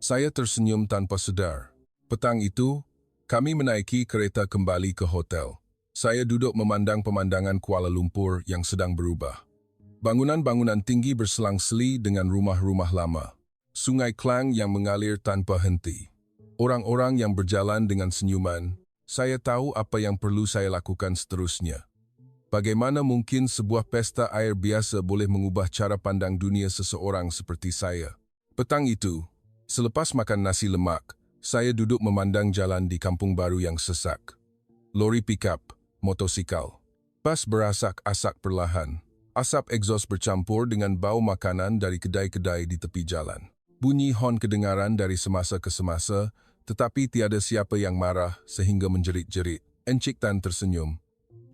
Saya tersenyum tanpa sedar. Petang itu, kami menaiki kereta kembali ke hotel. Saya duduk memandang pemandangan Kuala Lumpur yang sedang berubah. Bangunan-bangunan tinggi berselang-seli dengan rumah-rumah lama. Sungai Klang yang mengalir tanpa henti. Orang-orang yang berjalan dengan senyuman, Saya tahu apa yang perlu saya lakukan seterusnya. Bagaimana mungkin sebuah pesta air biasa boleh mengubah cara pandang dunia seseorang seperti saya? Petang itu, selepas makan nasi lemak, saya duduk memandang jalan di kampung baru yang sesak. Lori pickup, motosikal. Bas berasak-asak perlahan. Asap egsos bercampur dengan bau makanan dari kedai-kedai di tepi jalan. Bunyi hon kedengaran dari semasa ke semasa, tetapi tiada siapa yang marah sehingga menjerit-jerit. Encik Tan tersenyum.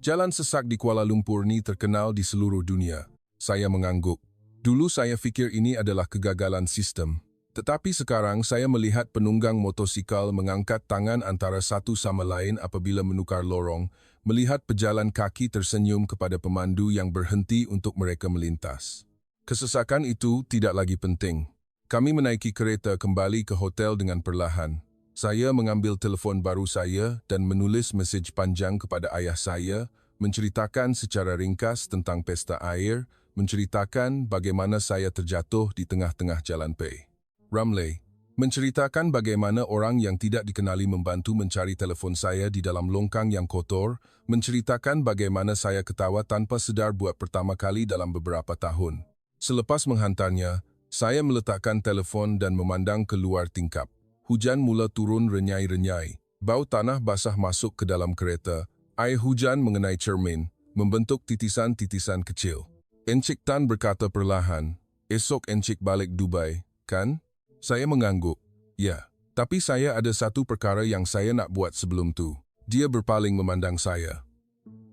Jalan sesak di Kuala Lumpur ni terkenal di seluruh dunia. Saya mengangguk. Dulu saya fikir ini adalah kegagalan sistem. Tetapi sekarang saya melihat penunggang motosikal mengangkat tangan antara satu sama lain apabila menukar lorong, melihat pejalan kaki tersenyum kepada pemandu yang berhenti untuk mereka melintas. Kesesakan itu tidak lagi penting. Kami menaiki kereta kembali ke hotel dengan perlahan. Saya mengambil telefon baru saya dan menulis mesej panjang kepada ayah saya, menceritakan secara ringkas tentang pesta air, menceritakan bagaimana saya terjatuh di tengah-tengah jalan Pei Ramlee, menceritakan bagaimana orang yang tidak dikenali membantu mencari telefon saya di dalam longkang yang kotor, menceritakan bagaimana saya ketawa tanpa sedar buat pertama kali dalam beberapa tahun. Selepas menghantarnya, saya meletakkan telefon dan memandang keluar tingkap. Hujan mula turun renyai-renyai. Bau tanah basah masuk ke dalam kereta. Air hujan mengenai cermin, membentuk titisan-titisan kecil. Encik Tan berkata perlahan, "Esok Encik balik Dubai, kan?" Saya mengangguk. "Ya, tapi saya ada satu perkara yang saya nak buat sebelum tu." Dia berpaling memandang saya.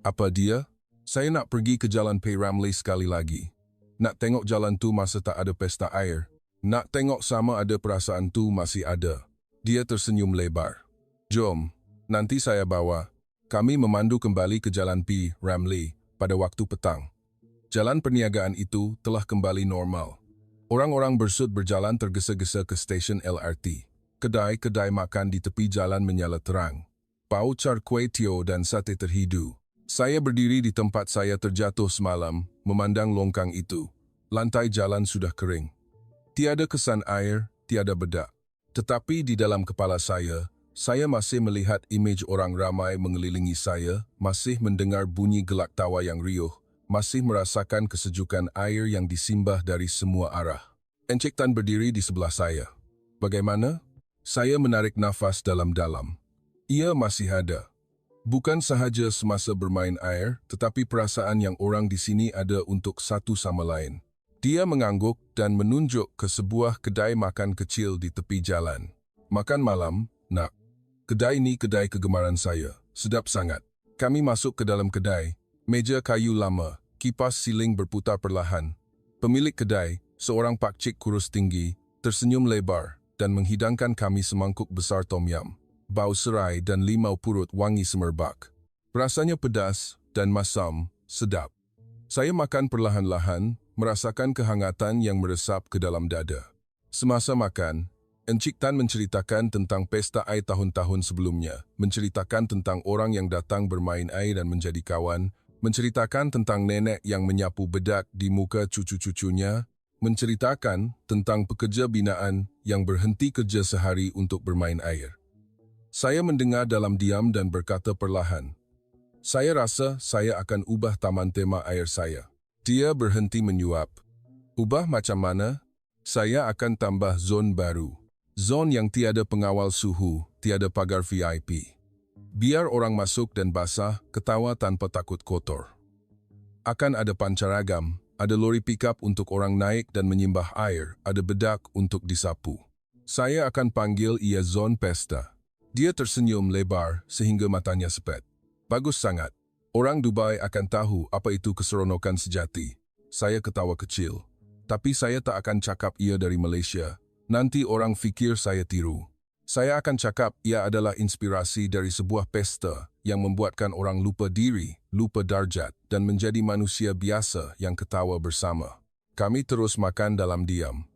"Apa dia?" "Saya nak pergi ke Jalan Pei Ramlee sekali lagi. Nak tengok jalan tu masa tak ada pesta air. Nak tengok sama ada perasaan tu masih ada." Dia tersenyum lebar. "Jom, nanti saya bawa." Kami memandu kembali ke Jalan Pei Ramlee pada waktu petang. Jalan perniagaan itu telah kembali normal. Orang-orang bersut berjalan tergesa-gesa ke stesen LRT. Kedai-kedai makan di tepi jalan menyala terang. Bau char kway teow dan sate terhidu. Saya berdiri di tempat saya terjatuh semalam, memandang longkang itu. Lantai jalan sudah kering. Tiada kesan air, tiada bedak. Tetapi di dalam kepala saya masih melihat imej orang ramai mengelilingi saya, masih mendengar bunyi gelak tawa yang riuh, masih merasakan kesejukan air yang disimbah dari semua arah. Encik Tan berdiri di sebelah saya. "Bagaimana?" Saya menarik nafas dalam-dalam. Ia masih ada. Bukan sahaja semasa bermain air, tetapi perasaan yang orang di sini ada untuk satu sama lain. Dia mengangguk dan menunjuk ke sebuah kedai makan kecil di tepi jalan. "Makan malam, nak." "Kedai ini kedai kegemaran saya. Sedap sangat." Kami masuk ke dalam kedai. Meja kayu lama, kipas siling berputar perlahan. Pemilik kedai, seorang pakcik kurus tinggi, tersenyum lebar dan menghidangkan kami semangkuk besar tom yum. Bau serai dan limau purut wangi semerbak. Rasanya pedas dan masam, sedap. Saya makan perlahan-lahan, merasakan kehangatan yang meresap ke dalam dada. Semasa makan, Encik Tan menceritakan tentang pesta air tahun-tahun sebelumnya, menceritakan tentang orang yang datang bermain air dan menjadi kawan, menceritakan tentang nenek yang menyapu bedak di muka cucu-cucunya, menceritakan tentang pekerja binaan yang berhenti kerja sehari untuk bermain air. Saya mendengar dalam diam dan berkata perlahan, "Saya rasa saya akan ubah taman tema air saya." Dia berhenti menyuap. "Ubah macam mana?" "Saya akan tambah zon baru. Zon yang tiada pengawal suhu, tiada pagar VIP. Biar orang masuk dan basah, ketawa tanpa takut kotor. Akan ada pancaragam, ada lori pickup untuk orang naik dan menyimbah air, ada bedak untuk disapu. Saya akan panggil ia zon pesta." Dia tersenyum lebar sehingga matanya sepet. "Bagus sangat. Orang Dubai akan tahu apa itu keseronokan sejati." Saya ketawa kecil. "Tapi saya tak akan cakap ia dari Malaysia. Nanti orang fikir saya tiru. Saya akan cakap ia adalah inspirasi dari sebuah pesta yang membuatkan orang lupa diri, lupa darjat dan menjadi manusia biasa yang ketawa bersama." Kami terus makan dalam diam.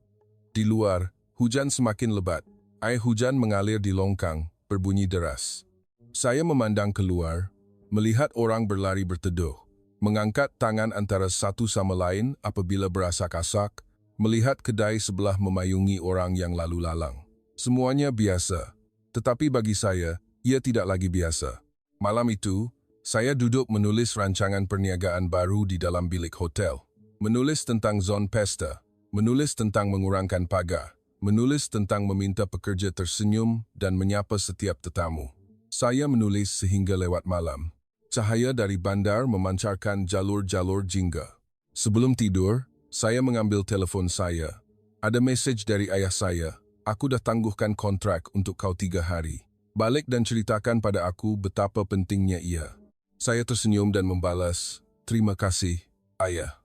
Di luar, hujan semakin lebat. Air hujan mengalir di longkang, berbunyi deras. Saya memandang keluar, melihat orang berlari berteduh, mengangkat tangan antara satu sama lain apabila berasak-asak, melihat kedai sebelah memayungi orang yang lalu lalang. Semuanya biasa, tetapi bagi saya, Ia tidak lagi biasa. Malam itu, saya duduk menulis rancangan perniagaan baru di dalam bilik hotel. Menulis tentang zon pesta, menulis tentang mengurangkan pagar, menulis tentang meminta pekerja tersenyum dan menyapa setiap tetamu. Saya menulis sehingga lewat malam. Cahaya dari bandar memancarkan jalur-jalur jingga. Sebelum tidur, saya mengambil telepon saya. Ada mesej dari ayah saya. Aku dah tangguhkan kontrak untuk kau 3 hari. Balik dan ceritakan pada aku betapa pentingnya ia. Saya tersenyum dan membalas, terima kasih, ayah.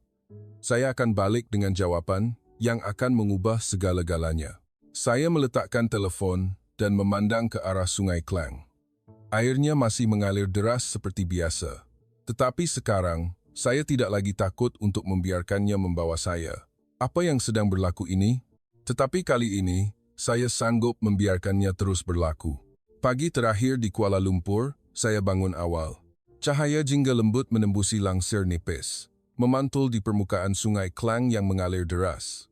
Saya akan balik dengan jawaban yang akan mengubah segala-galanya. Saya meletakkan telefon dan memandang ke arah Sungai Klang. Airnya masih mengalir deras seperti biasa. Tetapi sekarang, saya tidak lagi takut untuk membiarkannya membawa saya. Apa yang sedang berlaku ini? Tetapi kali ini, saya sanggup membiarkannya terus berlaku. Pagi terakhir di Kuala Lumpur, saya bangun awal. Cahaya jingga lembut menembusi langsir nipis, memantul di permukaan Sungai Klang yang mengalir deras.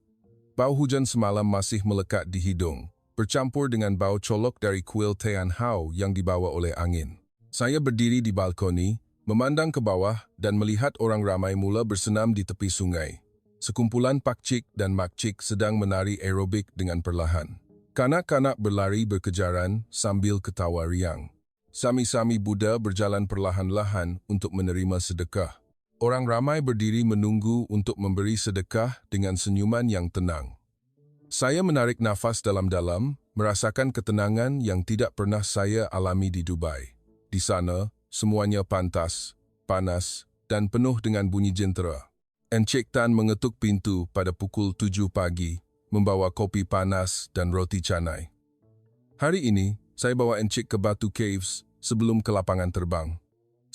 Bau hujan semalam masih melekat di hidung, bercampur dengan bau colok dari kuil Tian Hao yang dibawa oleh angin. Saya berdiri di balkoni, memandang ke bawah dan melihat orang ramai mula bersenam di tepi sungai. Sekumpulan pakcik dan makcik sedang menari aerobik dengan perlahan. Kanak-kanak berlari berkejaran sambil ketawa riang. Sami-sami Buddha berjalan perlahan-lahan untuk menerima sedekah. Orang ramai berdiri menunggu untuk memberi sedekah dengan senyuman yang tenang. Saya menarik nafas dalam-dalam, merasakan ketenangan yang tidak pernah saya alami di Dubai. Di sana, semuanya pantas, panas, dan penuh dengan bunyi jentera. Encik Tan mengetuk pintu pada pukul 7 pagi, membawa kopi panas dan roti canai. Hari ini, saya bawa Encik ke Batu Caves sebelum ke lapangan terbang.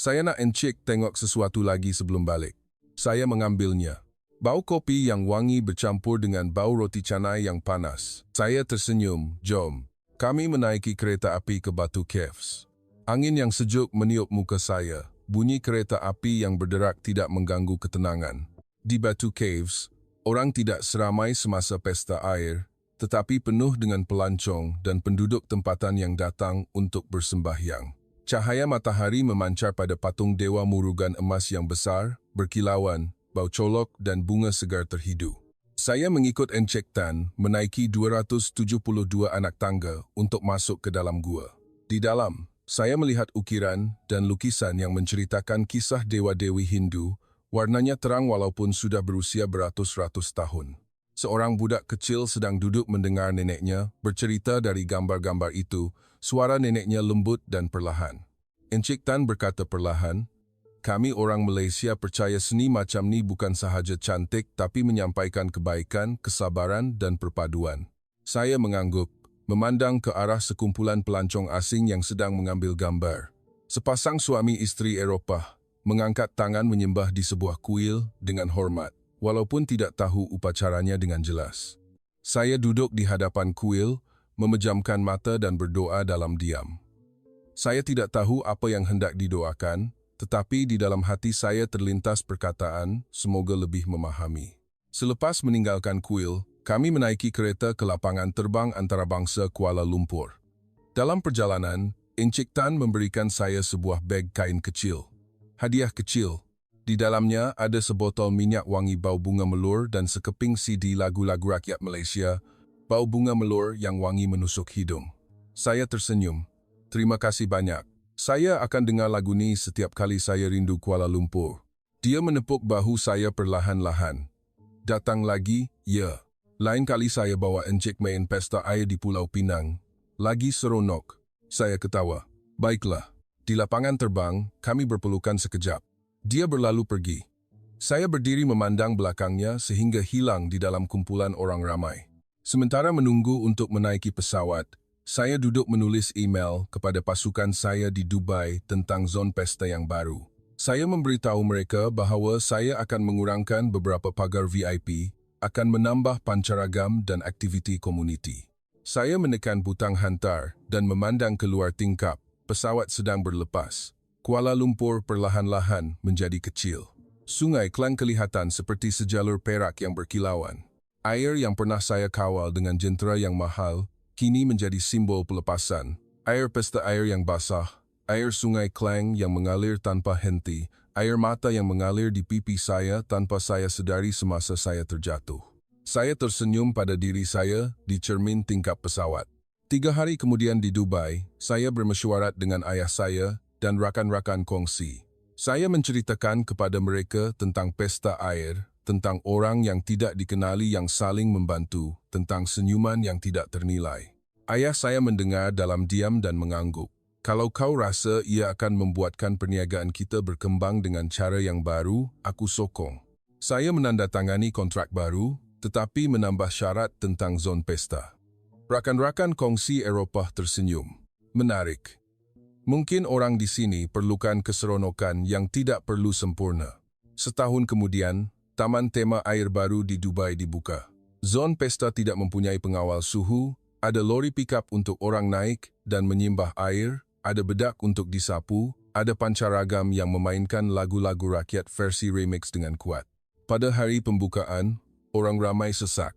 Saya nak Encik tengok sesuatu lagi sebelum balik. Saya mengambilnya. Bau kopi yang wangi bercampur dengan bau roti canai yang panas. Saya tersenyum, jom. Kami menaiki kereta api ke Batu Caves. Angin yang sejuk meniup muka saya. Bunyi kereta api yang berderak tidak mengganggu ketenangan. Di Batu Caves, orang tidak seramai semasa pesta air, tetapi penuh dengan pelancong dan penduduk tempatan yang datang untuk bersembahyang. Cahaya matahari memancar pada patung Dewa Murugan emas yang besar, berkilauan, bau colok dan bunga segar terhidu. Saya mengikut Encik Tan menaiki 272 anak tangga untuk masuk ke dalam gua. Di dalam, saya melihat ukiran dan lukisan yang menceritakan kisah dewa-dewi Hindu. Warnanya terang walaupun sudah berusia beratus-ratus tahun. Seorang budak kecil sedang duduk mendengar neneknya bercerita dari gambar-gambar itu. Suara neneknya lembut dan perlahan. Encik Tan berkata perlahan, kami orang Malaysia percaya seni macam ni bukan sahaja cantik tapi menyampaikan kebaikan, kesabaran dan perpaduan. Saya mengangguk, memandang ke arah sekumpulan pelancong asing yang sedang mengambil gambar. Sepasang suami isteri Eropah mengangkat tangan menyembah di sebuah kuil dengan hormat, walaupun tidak tahu upacaranya dengan jelas. Saya duduk di hadapan kuil, memejamkan mata dan berdoa dalam diam. Saya tidak tahu apa yang hendak didoakan, tetapi di dalam hati saya terlintas perkataan, semoga lebih memahami. Selepas meninggalkan kuil, kami menaiki kereta ke lapangan terbang antarabangsa Kuala Lumpur. Dalam perjalanan, Encik Tan memberikan saya sebuah beg kain kecil. Hadiah kecil. Di dalamnya ada sebotol minyak wangi bau bunga melur dan sekeping CD lagu-lagu rakyat Malaysia, bau bunga melur yang wangi menusuk hidung. Saya tersenyum. Terima kasih banyak. Saya akan dengar lagu ni setiap kali saya rindu Kuala Lumpur. Dia menepuk bahu saya perlahan-lahan. Datang lagi, ya. Lain kali saya bawa Encik main pesta air di Pulau Pinang. Lagi seronok. Saya ketawa. Baiklah. Di lapangan terbang, kami berpelukan sekejap. Dia berlalu pergi. Saya berdiri memandang belakangnya sehingga hilang di dalam kumpulan orang ramai. Sementara menunggu untuk menaiki pesawat, saya duduk menulis email kepada pasukan saya di Dubai tentang zon pesta yang baru. Saya memberitahu mereka bahawa saya akan mengurangkan beberapa pagar VIP, akan menambah pancaragam dan aktiviti komuniti. Saya menekan butang hantar dan memandang keluar tingkap. Pesawat sedang berlepas. Kuala Lumpur perlahan-lahan menjadi kecil. Sungai Klang kelihatan seperti sejalur perak yang berkilauan. Air yang pernah saya kawal dengan jentera yang mahal, kini menjadi simbol pelepasan. Air pesta air yang basah, air sungai Klang yang mengalir tanpa henti, air mata yang mengalir di pipi saya tanpa saya sedari semasa saya terjatuh. Saya tersenyum pada diri saya di cermin tingkap pesawat. 3 hari kemudian di Dubai, saya bermesyuarat dengan ayah saya dan rakan-rakan kongsi. Saya menceritakan kepada mereka tentang pesta air, tentang orang yang tidak dikenali yang saling membantu, tentang senyuman yang tidak ternilai. Ayah saya mendengar dalam diam dan mengangguk. Kalau kau rasa ia akan membuatkan perniagaan kita berkembang dengan cara yang baru, aku sokong. Saya menandatangani kontrak baru, tetapi menambah syarat tentang zon pesta. Rakan-rakan kongsi Eropah tersenyum. Menarik. Mungkin orang di sini perlukan keseronokan yang tidak perlu sempurna. Setahun kemudian, Taman Tema Air baru di Dubai dibuka. Zon pesta tidak mempunyai pengawal suhu, ada lori pickup untuk orang naik dan menyimbah air, ada bedak untuk disapu, ada pancaragam yang memainkan lagu-lagu rakyat versi remix dengan kuat. Pada hari pembukaan, orang ramai sesak.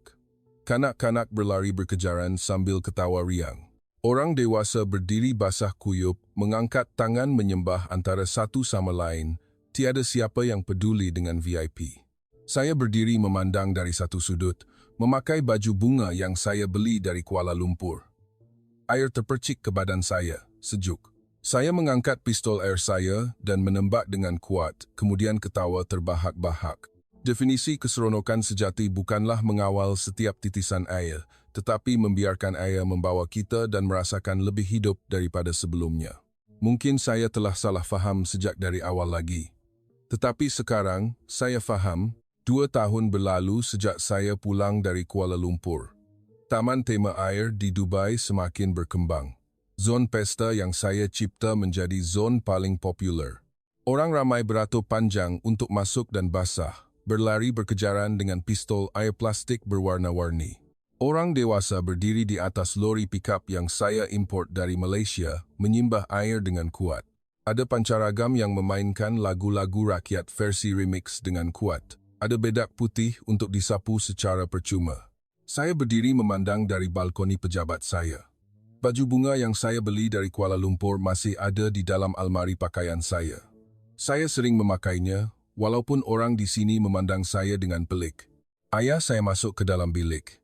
Kanak-kanak berlari berkejaran sambil ketawa riang. Orang dewasa berdiri basah kuyup, mengangkat tangan menyembah antara satu sama lain. Tiada siapa yang peduli dengan VIP. Saya berdiri memandang dari satu sudut, memakai baju bunga yang saya beli dari Kuala Lumpur. Air terpercik ke badan saya, sejuk. Saya mengangkat pistol air saya dan menembak dengan kuat, kemudian ketawa terbahak-bahak. Definisi keseronokan sejati bukanlah mengawal setiap titisan air, tetapi membiarkan air membawa kita dan merasakan lebih hidup daripada sebelumnya. Mungkin saya telah salah faham sejak dari awal lagi. Tetapi sekarang, saya faham, 2 tahun berlalu sejak saya pulang dari Kuala Lumpur. Taman Tema Air di Dubai semakin berkembang. Zon pesta yang saya cipta menjadi zon paling popular. Orang ramai beratur panjang untuk masuk dan basah, berlari berkejaran dengan pistol air plastik berwarna-warni. Orang dewasa berdiri di atas lori pickup yang saya import dari Malaysia, menyimbah air dengan kuat. Ada pancaragam yang memainkan lagu-lagu rakyat versi remix dengan kuat. Ada bedak putih untuk disapu secara percuma. Saya berdiri memandang dari balkoni pejabat saya. Baju bunga yang saya beli dari Kuala Lumpur masih ada di dalam almari pakaian saya. Saya sering memakainya, walaupun orang di sini memandang saya dengan pelik. Ayah saya masuk ke dalam bilik.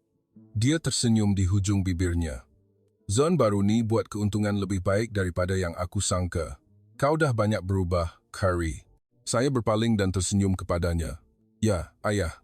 Dia tersenyum di hujung bibirnya. Zon baru ni buat keuntungan lebih baik daripada yang aku sangka. Kau dah banyak berubah, Curry. Saya berpaling dan tersenyum kepadanya. Ya, ayah.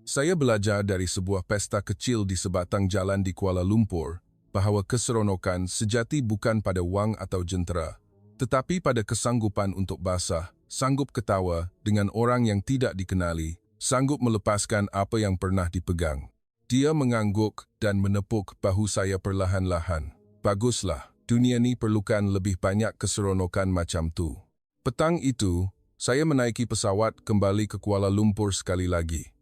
Saya belajar dari sebuah pesta kecil di sebatang jalan di Kuala Lumpur bahawa keseronokan sejati bukan pada wang atau jentera, tetapi pada kesanggupan untuk basah, sanggup ketawa dengan orang yang tidak dikenali, sanggup melepaskan apa yang pernah dipegang. Dia mengangguk dan menepuk bahu saya perlahan-lahan. Baguslah, dunia ni perlukan lebih banyak keseronokan macam tu. Petang itu, saya menaiki pesawat kembali ke Kuala Lumpur sekali lagi.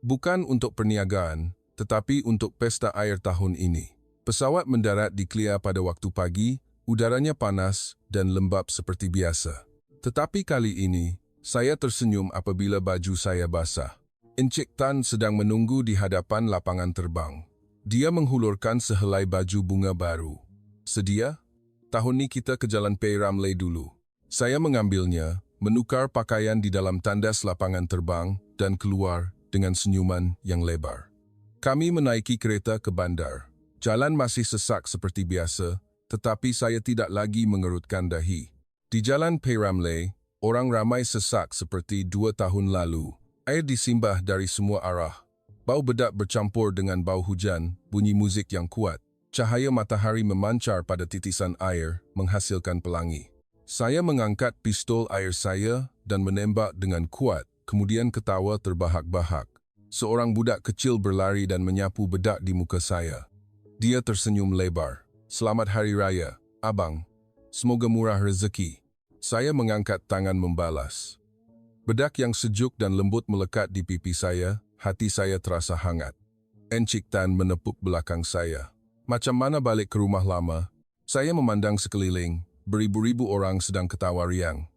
Bukan untuk perniagaan, tetapi untuk pesta air tahun ini. Pesawat mendarat di Kelia pada waktu pagi, udaranya panas dan lembab seperti biasa. Tetapi kali ini, saya tersenyum apabila baju saya basah. Encik Tan sedang menunggu di hadapan lapangan terbang. Dia menghulurkan sehelai baju bunga baru. Sedia? Tahun ni kita ke Jalan P. Ramlee dulu. Saya mengambilnya, menukar pakaian di dalam tandas lapangan terbang dan keluar dengan senyuman yang lebar. Kami menaiki kereta ke bandar. Jalan masih sesak seperti biasa, tetapi saya tidak lagi mengerutkan dahi. Di Jalan P. Ramlee, orang ramai sesak seperti 2 tahun lalu. Air disimbah dari semua arah. Bau bedak bercampur dengan bau hujan, bunyi muzik yang kuat. Cahaya matahari memancar pada titisan air, menghasilkan pelangi. Saya mengangkat pistol air saya dan menembak dengan kuat, kemudian ketawa terbahak-bahak. Seorang budak kecil berlari dan menyapu bedak di muka saya. Dia tersenyum lebar. Selamat Hari Raya, Abang. Semoga murah rezeki. Saya mengangkat tangan membalas. Bedak yang sejuk dan lembut melekat di pipi saya, hati saya terasa hangat. Encik Tan menepuk belakang saya. Macam mana balik ke rumah lama? Saya memandang sekeliling. Beribu-ribu orang sedang ketawa riang.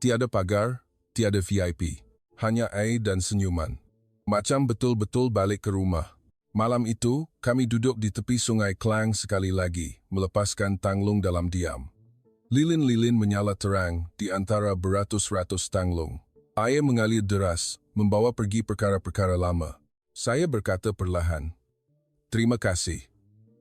Tiada pagar, tiada VIP. Hanya air dan senyuman. Macam betul-betul balik ke rumah. Malam itu, kami duduk di tepi sungai Klang sekali lagi, melepaskan tanglung dalam diam. Lilin-lilin menyala terang di antara beratus-ratus tanglung. Air mengalir deras, membawa pergi perkara-perkara lama. Saya berkata perlahan, "Terima kasih."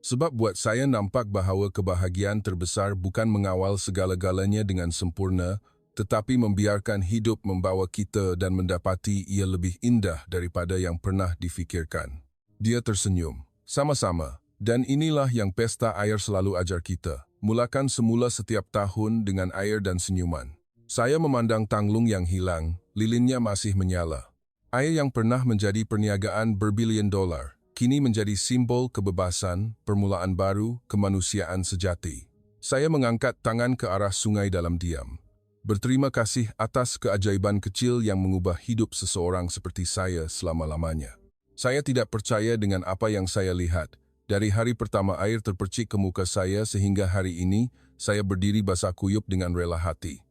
Sebab buat saya nampak bahawa kebahagiaan terbesar bukan mengawal segala-galanya dengan sempurna, tetapi membiarkan hidup membawa kita dan mendapati ia lebih indah daripada yang pernah difikirkan. Dia tersenyum. Sama-sama. Dan inilah yang pesta air selalu ajar kita. Mulakan semula setiap tahun dengan air dan senyuman. Saya memandang tanglung yang hilang, lilinnya masih menyala. Air yang pernah menjadi perniagaan berbilion dolar, kini menjadi simbol kebebasan, permulaan baru, kemanusiaan sejati. Saya mengangkat tangan ke arah sungai dalam diam. Berterima kasih atas keajaiban kecil yang mengubah hidup seseorang seperti saya selama-lamanya. Saya tidak percaya dengan apa yang saya lihat. Dari hari pertama air terpercik ke muka saya sehingga hari ini, saya berdiri basah kuyup dengan rela hati.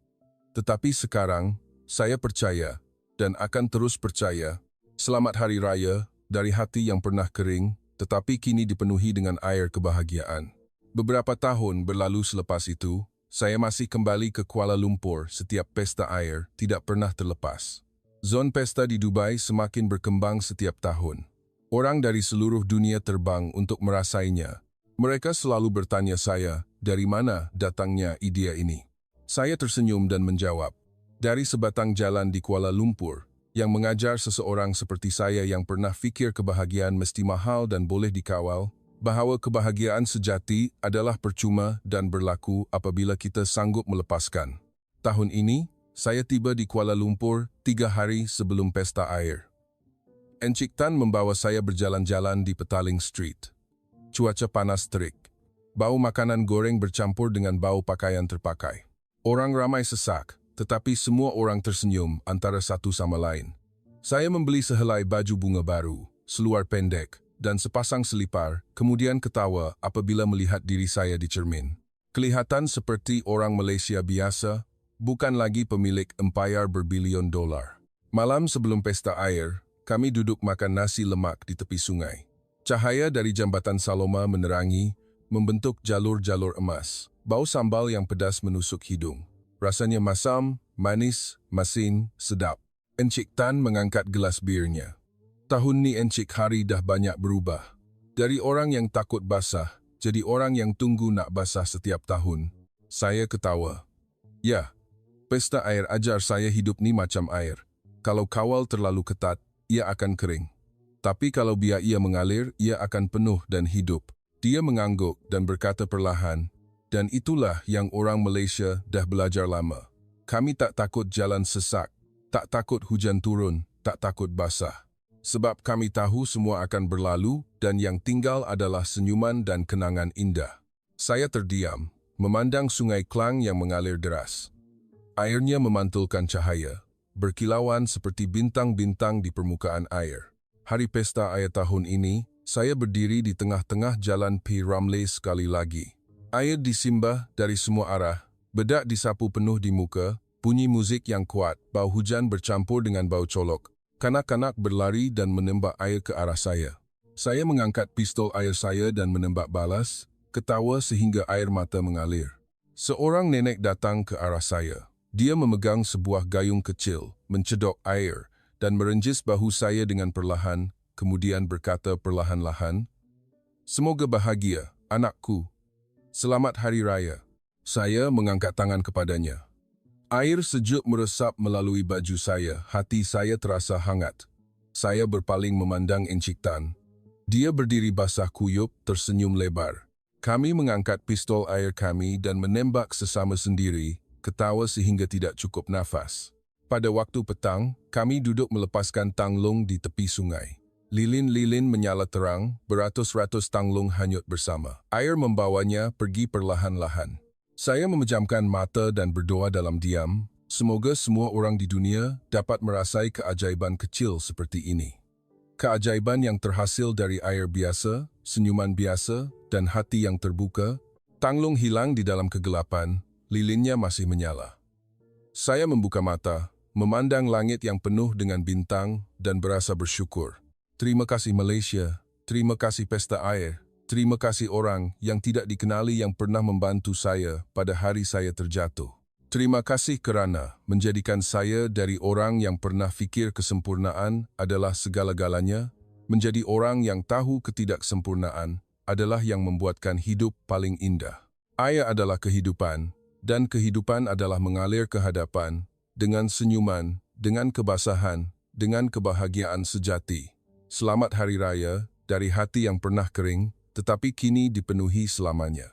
Tetapi sekarang, saya percaya dan akan terus percaya. Selamat Hari Raya, dari hati yang pernah kering, tetapi kini dipenuhi dengan air kebahagiaan. Beberapa tahun berlalu selepas itu, saya masih kembali ke Kuala Lumpur setiap pesta air tidak pernah terlepas. Zon pesta di Dubai semakin berkembang setiap tahun. Orang dari seluruh dunia terbang untuk merasainya. Mereka selalu bertanya saya, dari mana datangnya ide ini? Saya tersenyum dan menjawab, dari sebatang jalan di Kuala Lumpur, yang mengajar seseorang seperti saya yang pernah fikir kebahagiaan mesti mahal dan boleh dikawal, bahawa kebahagiaan sejati adalah percuma dan berlaku apabila kita sanggup melepaskan. Tahun ini, saya tiba di Kuala Lumpur 3 hari sebelum pesta air. Encik Tan membawa saya berjalan-jalan di Petaling Street. Cuaca panas terik. Bau makanan goreng bercampur dengan bau pakaian terpakai. Orang ramai sesak. Tetapi semua orang tersenyum antara satu sama lain. Saya membeli sehelai baju bunga baru, seluar pendek, dan sepasang selipar, kemudian ketawa apabila melihat diri saya di cermin. Kelihatan seperti orang Malaysia biasa, bukan lagi pemilik empayar berbilion dolar. Malam sebelum pesta air, kami duduk makan nasi lemak di tepi sungai. Cahaya dari jambatan Saloma menerangi, membentuk jalur-jalur emas. Bau sambal yang pedas menusuk hidung. Rasanya masam, manis, masin, sedap. Encik Tan mengangkat gelas birnya. Tahun ni Encik Hari dah banyak berubah. Dari orang yang takut basah, jadi orang yang tunggu nak basah setiap tahun. Saya ketawa. Ya, pesta air ajar saya hidup ni macam air. Kalau kawal terlalu ketat, ia akan kering. Tapi kalau biar ia mengalir, ia akan penuh dan hidup. Dia mengangguk dan berkata perlahan, dan itulah yang orang Malaysia dah belajar lama. Kami tak takut jalan sesak, tak takut hujan turun, tak takut basah. Sebab kami tahu semua akan berlalu dan yang tinggal adalah senyuman dan kenangan indah. Saya terdiam, memandang sungai Klang yang mengalir deras. Airnya memantulkan cahaya, berkilauan seperti bintang-bintang di permukaan air. Hari pesta air tahun ini, saya berdiri di tengah-tengah jalan P. Ramlee sekali lagi. Air disimbah dari semua arah, bedak disapu penuh di muka, bunyi muzik yang kuat, bau hujan bercampur dengan bau colok. Kanak-kanak berlari dan menembak air ke arah saya. Saya mengangkat pistol air saya dan menembak balas, ketawa sehingga air mata mengalir. Seorang nenek datang ke arah saya. Dia memegang sebuah gayung kecil, mencedok air, dan merenjis bahu saya dengan perlahan, kemudian berkata perlahan-lahan, "Semoga bahagia, anakku. Selamat Hari Raya." Saya mengangkat tangan kepadanya. Air sejuk meresap melalui baju saya, hati saya terasa hangat. Saya berpaling memandang Encik Tan. Dia berdiri basah kuyup, tersenyum lebar. Kami mengangkat pistol air kami dan menembak sesama sendiri, ketawa sehingga tidak cukup nafas. Pada waktu petang, kami duduk melepaskan tanglung di tepi sungai. Lilin-lilin menyala terang, beratus-ratus tanglung hanyut bersama. Air membawanya pergi perlahan-lahan. Saya memejamkan mata dan berdoa dalam diam, semoga semua orang di dunia dapat merasai keajaiban kecil seperti ini. Keajaiban yang terhasil dari air biasa, senyuman biasa, dan hati yang terbuka. Tanglung hilang di dalam kegelapan, lilinnya masih menyala. Saya membuka mata, memandang langit yang penuh dengan bintang dan berasa bersyukur. Terima kasih Malaysia, Terima kasih pesta air. Terima kasih orang yang tidak dikenali yang pernah membantu saya pada hari saya terjatuh. Terima kasih kerana menjadikan saya dari orang yang pernah fikir kesempurnaan adalah segala-galanya, menjadi orang yang tahu ketidaksempurnaan adalah yang membuatkan hidup paling indah. Air adalah kehidupan, dan kehidupan adalah mengalir ke hadapan dengan senyuman, dengan kebasahan, dengan kebahagiaan sejati. Selamat Hari Raya dari hati yang pernah kering, tetapi kini dipenuhi selamanya.